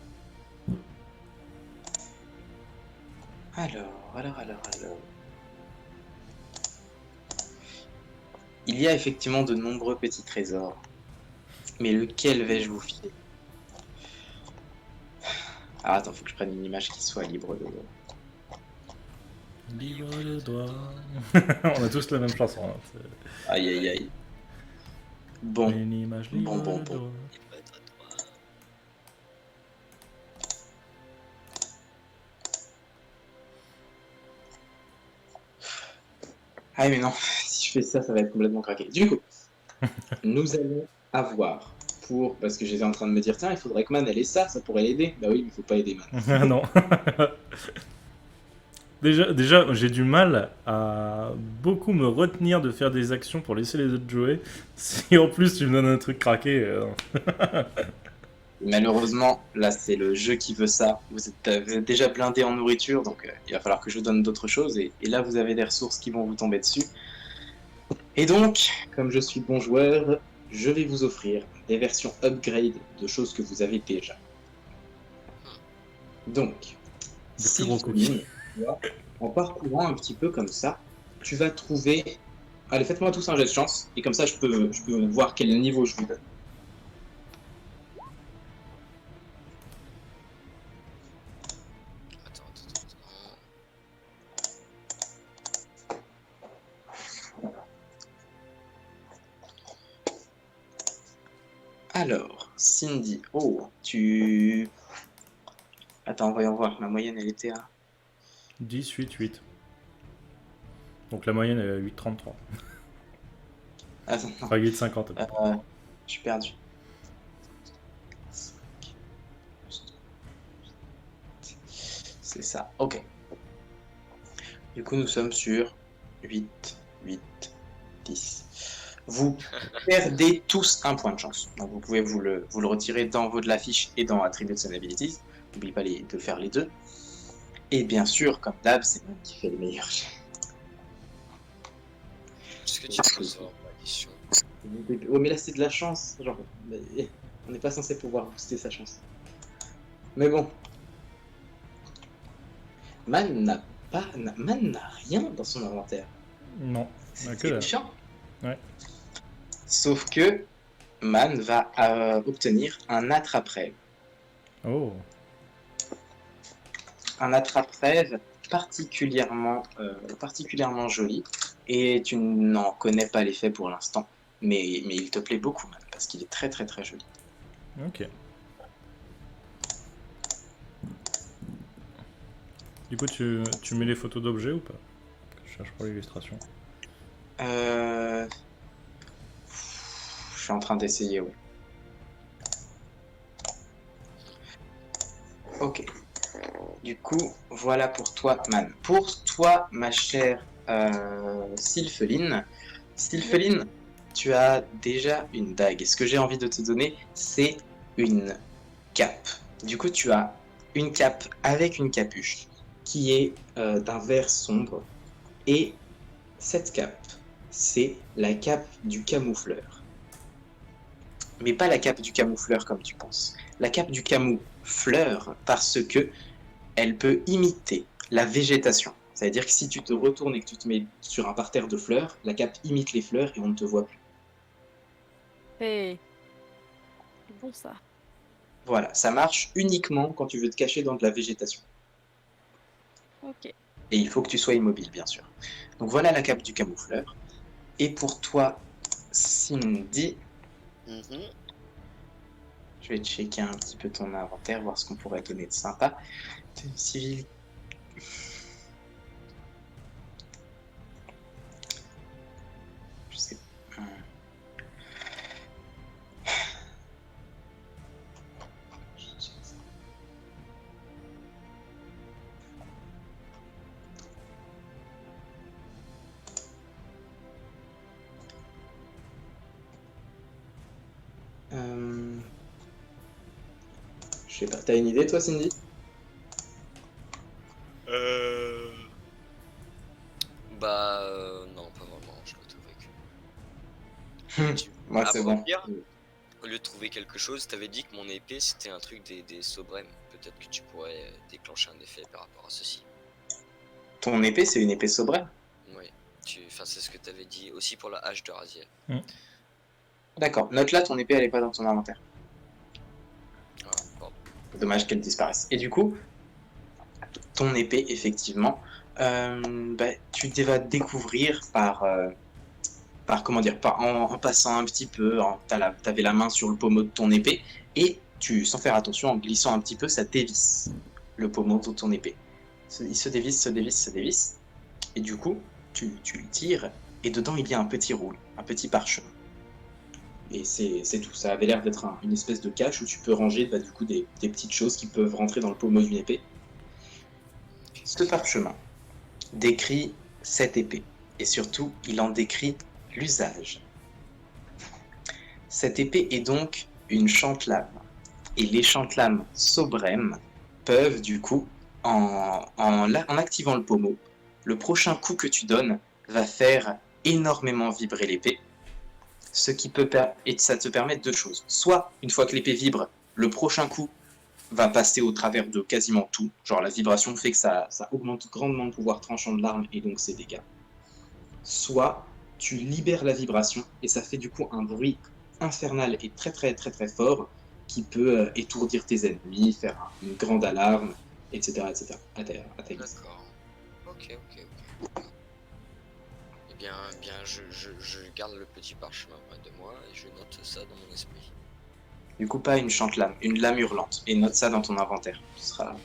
Alors. Il y a effectivement de nombreux petits trésors. Mais lequel vais-je vous filer? Ah, attends, faut que je prenne une image qui soit libre de... Libre de doigts. On a tous la même chanson. Hein. Aïe. Bon. Une image libre Bon. de doigts. Ah mais non, si je fais ça, ça va être complètement craqué. Du coup, nous allons avoir parce que j'étais en train de me dire, tiens, il faudrait que Man elle ait ça pourrait l'aider. Bah oui, mais il faut pas aider Man. Non. Déjà, j'ai du mal à beaucoup me retenir de faire des actions pour laisser les autres jouer. Si en plus tu me donnes un truc craqué... Malheureusement, là c'est le jeu qui veut ça. Vous êtes déjà blindé en nourriture, donc il va falloir que je vous donne d'autres choses. Et là, vous avez des ressources qui vont vous tomber dessus. Et donc, comme je suis bon joueur, je vais vous offrir des versions upgrade de choses que vous avez déjà. Donc, Des plus gros Sylpheline, tu vois, en parcourant un petit peu comme ça, tu vas trouver... Allez, faites-moi tous un jet de chance, et comme ça je peux voir quel niveau je vous donne. Attends. Alors, Cindy, oh, tu... Attends, voyons voir, ma moyenne elle était à... 10, 8, 8. Donc la moyenne est à 8,33. Attends, non. Enfin 8,50. Je suis perdu. C'est ça, ok. Du coup, nous sommes sur 8, 8, 10. Vous perdez tous un point de chance. Donc vous pouvez vous le retirer dans vos de la fiche et dans Attributes and Abilities. N'oubliez pas de faire les deux. Et bien sûr, comme d'hab, c'est moi qui fais les meilleurs jets. Est-ce que tu peux savoir l'addition? Oh, mais là, c'est de la chance. Genre, on n'est pas censé pouvoir booster sa chance. Mais bon. Man n'a rien dans son inventaire. Non, C'est que dalle. méchant. Ouais. Sauf que Man va obtenir un attrape-rêve. Oh, Un attrape-rêve particulièrement joli. Et tu n'en connais pas l'effet pour l'instant. Mais il te plaît beaucoup, Man, parce qu'il est très très très joli. ok. Du coup, tu mets les photos d'objets ou pas? Je cherche pour l'illustration. Je suis en train d'essayer, oui. Ok. Du coup, voilà pour toi, Man. Pour toi, ma chère Sylpheline. Sylpheline, tu as déjà une dague. Et ce que j'ai envie de te donner, c'est une cape. Du coup, tu as une cape avec une capuche qui est d'un vert sombre. Et cette cape, c'est la cape du camoufleur. Mais pas la cape du camoufleur comme tu penses. La cape du camoufleur parce que elle peut imiter la végétation. C'est-à-dire que si tu te retournes et que tu te mets sur un parterre de fleurs, la cape imite les fleurs et on ne te voit plus. Hey. C'est bon ça. Voilà, ça marche uniquement quand tu veux te cacher dans de la végétation. Ok. Et il faut que tu sois immobile, bien sûr. Donc voilà la cape du camoufleur. Et pour toi, Cindy, je vais checker un petit peu ton inventaire, voir ce qu'on pourrait donner de sympa. Tenue civile. Je sais pas. Je sais pas, t'as une idée toi, Cindy? Non, pas vraiment, je dois trouver que... Moi, c'est Après, bon. pire, au lieu de trouver quelque chose, t'avais dit que mon épée c'était un truc des Sobrem. Peut-être que tu pourrais déclencher un effet par rapport à ceci. Ton épée, c'est une épée sobrenne. Oui, enfin, c'est ce que t'avais dit aussi pour la hache de Raziel. D'accord, note là, ton épée, elle est pas dans ton inventaire. Ah, pardon. Dommage qu'elle disparaisse. Et du coup, ton épée, effectivement, tu vas découvrir en passant un petit peu, t'avais la main sur le pommeau de ton épée, et sans faire attention, en glissant un petit peu, ça dévisse le pommeau de ton épée. Il se dévisse, et du coup, tu le tires, et dedans il y a un petit roule, un petit parchemin. Et c'est tout, ça avait l'air d'être une espèce de cache où tu peux ranger du coup des petites choses qui peuvent rentrer dans le pommeau d'une épée. Ce parchemin décrit cette épée, et surtout, il en décrit l'usage. Cette épée est donc une chantelame, et les chantelames Sobrem peuvent du coup, en activant le pommeau, le prochain coup que tu donnes va faire énormément vibrer l'épée, et ça te permet deux choses. Soit, une fois que l'épée vibre, le prochain coup va passer au travers de quasiment tout. Genre la vibration fait que ça augmente grandement le pouvoir tranchant de l'arme et donc ses dégâts. Soit tu libères la vibration et ça fait du coup un bruit infernal et très très très très fort qui peut étourdir tes ennemis, faire une grande alarme, etc. etc. à ta guise. D'accord. Ok. Eh bien, je garde le petit parchemin près de moi et je note ça dans mon esprit. Du coup, pas une chante-lame, une lame hurlante. Et note ça dans ton inventaire. Ce sera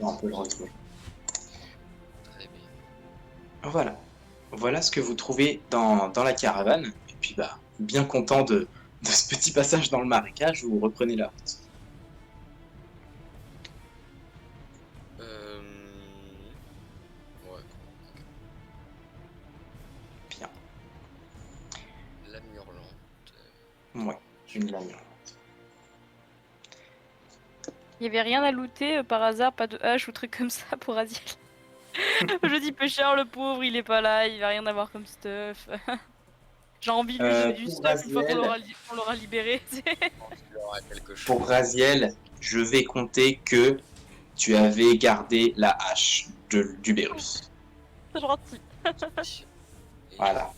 La un peu le retrouver. Très bien. Voilà. Voilà ce que vous trouvez dans la caravane. Et puis, bah, bien content de ce petit passage dans le marécage, vous reprenez la route. Ouais. Bien. Lame hurlante. Ouais, une lame hurlante. Il y avait rien à looter par hasard, pas de hache ou truc comme ça pour Aziel. Je dis pêcheur, le pauvre, il est pas là, il va rien avoir comme stuff. J'ai envie de lui donner du Pour stuff une fois qu'on Raziel, l'aura libéré. Il y aura quelque chose. pour Raziel, je vais compter que tu avais gardé la hache du Bérus. C'est gentil. Et Voilà.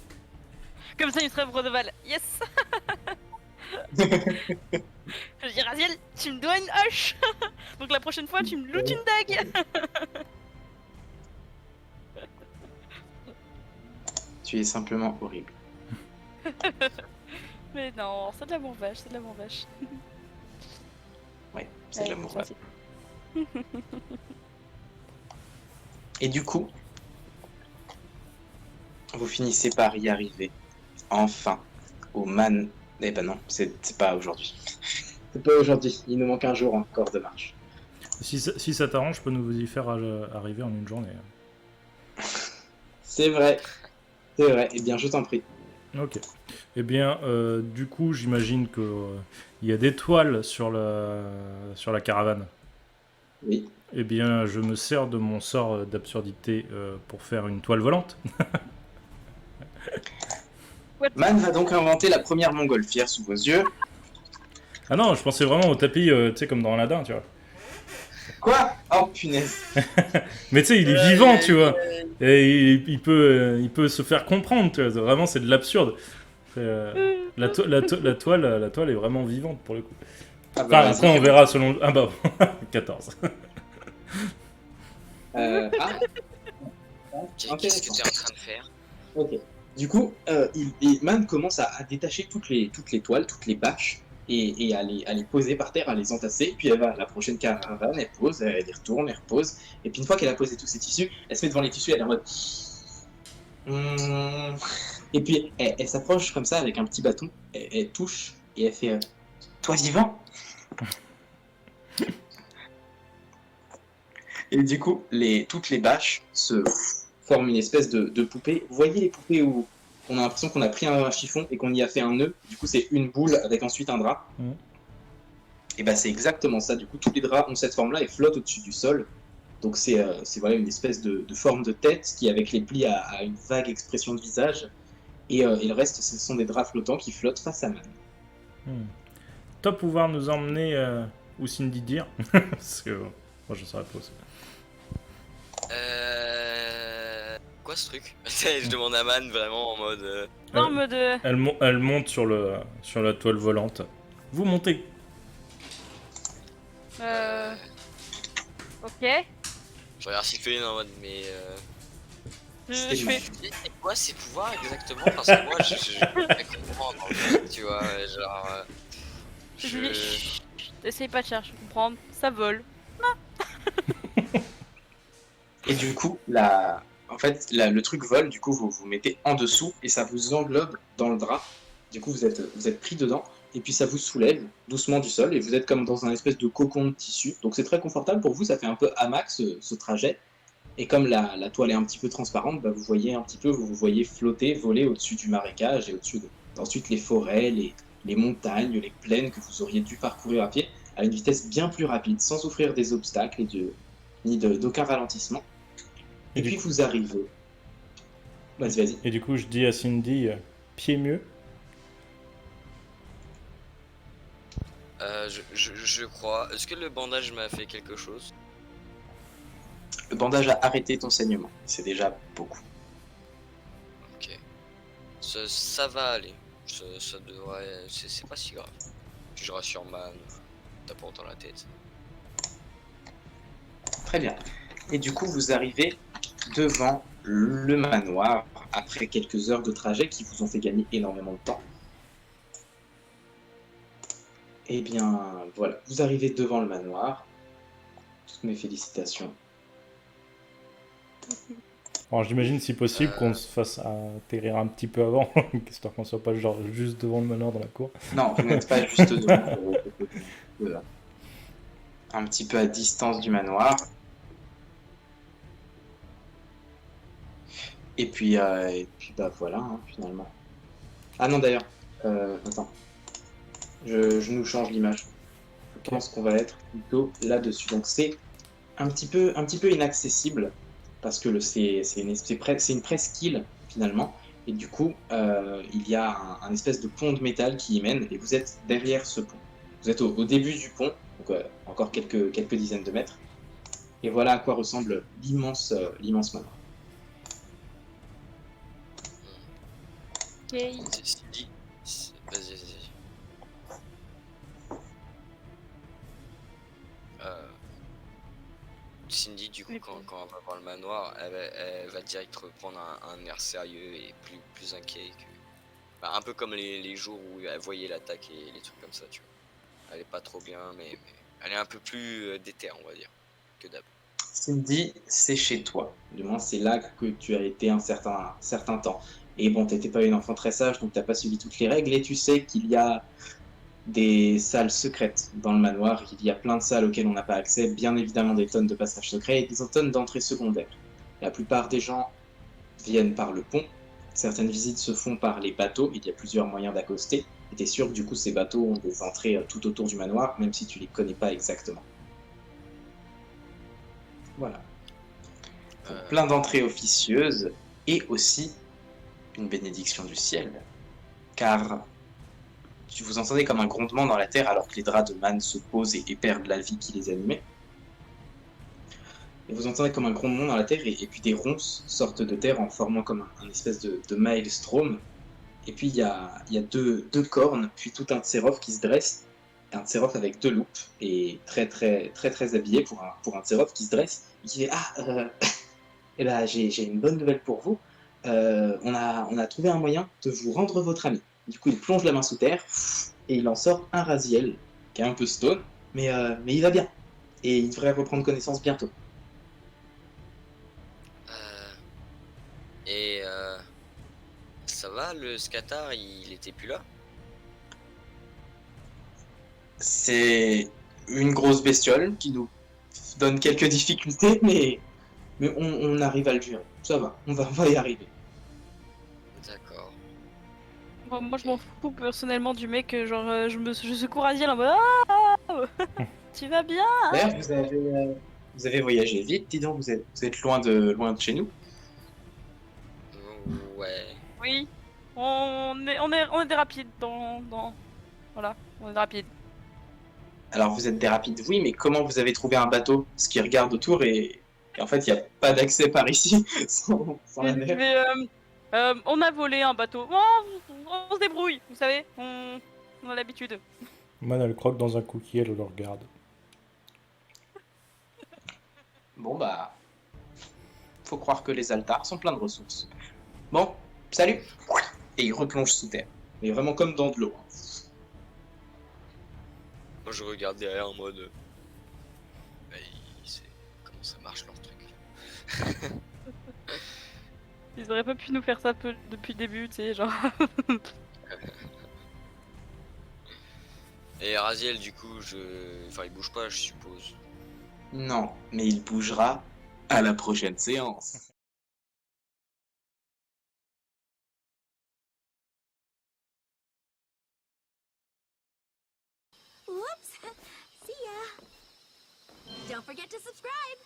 Comme ça, il serait redevable. Yes. Je dis Raziel, tu me dois une hache. Donc la prochaine fois, tu me lootes une dague. Tu es simplement horrible. Mais non, c'est de l'amour vache, c'est de l'amour vache. Ouais, c'est de l'amour. gentil. Et du coup, vous finissez par y arriver. Enfin, au man. Eh ben non, c'est pas aujourd'hui. C'est pas aujourd'hui. Il nous manque un jour encore de marche. Si ça t'arrange, je peux nous y faire arriver en une journée. C'est vrai. C'est vrai. Eh bien, je t'en prie. Ok. Eh bien, du coup, j'imagine que il y a des toiles sur la caravane. Oui. Eh bien, je me sers de mon sort d'absurdité pour faire une toile volante. Man va donc inventer la première montgolfière sous vos yeux. Ah non, je pensais vraiment au tapis, tu sais, comme dans Aladdin, tu vois. Quoi? Oh punaise. Mais tu sais, il est vivant, tu vois. Et il peut se faire comprendre, tu vois. Vraiment, c'est de l'absurde. La toile est vraiment vivante pour le coup. Ah Enfin, bah, vas-y, après, on verra selon. Ah bah, 14. Ah, Qu'est-ce que tu es en train de faire? ok. Du coup, Man commence à détacher toutes les toiles, toutes les bâches, et à les poser par terre, à les entasser. Puis elle va à la prochaine caravane, elle pose, elle y retourne, elle repose. Et puis une fois qu'elle a posé tous ses tissus, elle se met devant les tissus, elle est en mode. Et puis elle s'approche comme ça avec un petit bâton, elle touche et elle fait Toi vivant. Et du coup, toutes les bâches se forment une espèce de poupée. Vous voyez les poupées où on a l'impression qu'on a pris un chiffon et qu'on y a fait un nœud. Du coup, c'est une boule avec ensuite un drap. Mhm. Et bah c'est exactement ça. Du coup, tous les draps ont cette forme-là et flottent au-dessus du sol. Donc c'est voilà une espèce de forme de tête qui, avec les plis, a une vague expression de visage. Et le reste, ce sont des draps flottants qui flottent face à Man. Top pouvoir nous emmener où Cindy dire. Parce que moi, je saurais pas aussi. Quoi ce truc? Je demande à Man vraiment en mode. En mode. Elle monte sur la toile volante. Vous montez. Ok. Je regarde Sylvain en mode mais. Je fais. C'est quoi ces pouvoirs exactement? Parce que moi je peux pas comprendre en fait, tu vois, genre. Je dis. Chut, essaye pas de chercher à comprendre, ça vole. Et du coup, le truc vole, du coup, vous vous mettez en dessous et ça vous englobe dans le drap. Du coup, vous êtes pris dedans et puis ça vous soulève doucement du sol et vous êtes comme dans un espèce de cocon de tissu. Donc c'est très confortable pour vous, ça fait un peu hamac ce trajet. Et comme la toile est un petit peu transparente, bah, vous vous voyez flotter, voler au-dessus du marécage et au-dessus ensuite les forêts, les montagnes, les plaines que vous auriez dû parcourir à pied à une vitesse bien plus rapide, sans souffrir des obstacles d'aucun ralentissement. Et puis vous arrivez. Vas-y. Et du coup, je dis à Cindy, pied mieux. Je crois. Est-ce que le bandage m'a fait quelque chose? Le bandage a arrêté ton saignement. C'est déjà beaucoup. Ok. Ça va aller. Ça devrait. C'est pas si grave. Puis je rassure Man, tapant dans la tête. Très bien. Et du coup, vous arrivez devant le manoir après quelques heures de trajet qui vous ont fait gagner énormément de temps. Eh bien, voilà. Vous arrivez devant le manoir. Toutes mes félicitations. Alors j'imagine si possible qu'on se fasse atterrir un petit peu avant, histoire qu'on soit pas genre juste devant le manoir dans la cour. Non, vous n'êtes pas juste devant. Un petit peu à distance du manoir. Et puis bah voilà, hein, finalement. Ah non, d'ailleurs, attends. Je nous change l'image. Je pense qu'on va être plutôt là-dessus. Donc c'est un petit peu inaccessible parce que c'est une presqu'île finalement. Et du coup, il y a un espèce de pont de métal qui y mène et vous êtes derrière ce pont. Vous êtes au début du pont, donc encore quelques dizaines de mètres. Et voilà à quoi ressemble l'immense manoir. Ok. Cindy. Vas-y. Cindy, du coup, quand elle va voir le manoir, elle va direct reprendre un air sérieux et plus inquiet que. Bah, un peu comme les jours où elle voyait l'attaque et les trucs comme ça, tu vois. Elle est pas trop bien, mais elle est un peu plus déter, on va dire, que d'hab. Cindy, c'est chez toi. Du moins, c'est là que tu as été un certain temps. Et bon, t'étais pas une enfant très sage, donc t'as pas suivi toutes les règles, et tu sais qu'il y a des salles secrètes dans le manoir, qu'il y a plein de salles auxquelles on n'a pas accès, bien évidemment des tonnes de passages secrets et des tonnes d'entrées secondaires. La plupart des gens viennent par le pont, certaines visites se font par les bateaux, il y a plusieurs moyens d'accoster, et t'es sûr que du coup ces bateaux ont des entrées tout autour du manoir, même si tu les connais pas exactement. Voilà. Donc, plein d'entrées officieuses, et aussi une bénédiction du ciel, car vous entendez comme un grondement dans la terre alors que les draps de Man se posent et perdent la vie qui les animait. Et vous entendez comme un grondement dans la terre et puis des ronces sortent de terre en formant comme un espèce de maelstrom. Et puis il y a deux cornes, puis tout un tsérov qui se dresse, un tsérov avec deux loupes et très habillé pour un tsérov qui se dresse et qui dit eh ben, j'ai une bonne nouvelle pour vous. On a trouvé un moyen de vous rendre votre ami. Du coup, il plonge la main sous terre et il en sort un Raziel, qui est un peu stone, mais il va bien. Et il devrait reprendre connaissance bientôt. Et ça va, le Scatar, il était plus là? C'est une grosse bestiole qui nous donne quelques difficultés, mais on arrive à le gérer. Ça va, on va y arriver. D'accord. Bon, moi, je m'en fous personnellement du mec, genre, je secours Aziel en mode Ah tu vas bien? D'ailleurs, vous avez voyagé vite, dis donc, vous êtes loin de chez nous. Ouais. Oui. On est des rapides dans. Voilà, on est des rapides. Alors vous êtes des rapides, oui, mais comment vous avez trouvé un bateau? Ce qui regarde autour et en fait, il n'y a pas d'accès par ici sans la mer. Mais, on a volé un bateau. On se débrouille, vous savez, on a l'habitude. Man, elle croque dans un cookie, elle le regarde. Bon, bah, faut croire que les altars sont pleins de ressources. Bon, salut! Et il replonge sous terre. Mais vraiment comme dans de l'eau. Moi, je regarde derrière en mode. Bah, il sait comment ça marche leur truc. Ils auraient pas pu nous faire ça depuis le début, tu sais, genre. Et Raziel, du coup, enfin, il bouge pas, je suppose. Non, mais il bougera à la prochaine séance. Whoops! See ya! Don't forget to subscribe!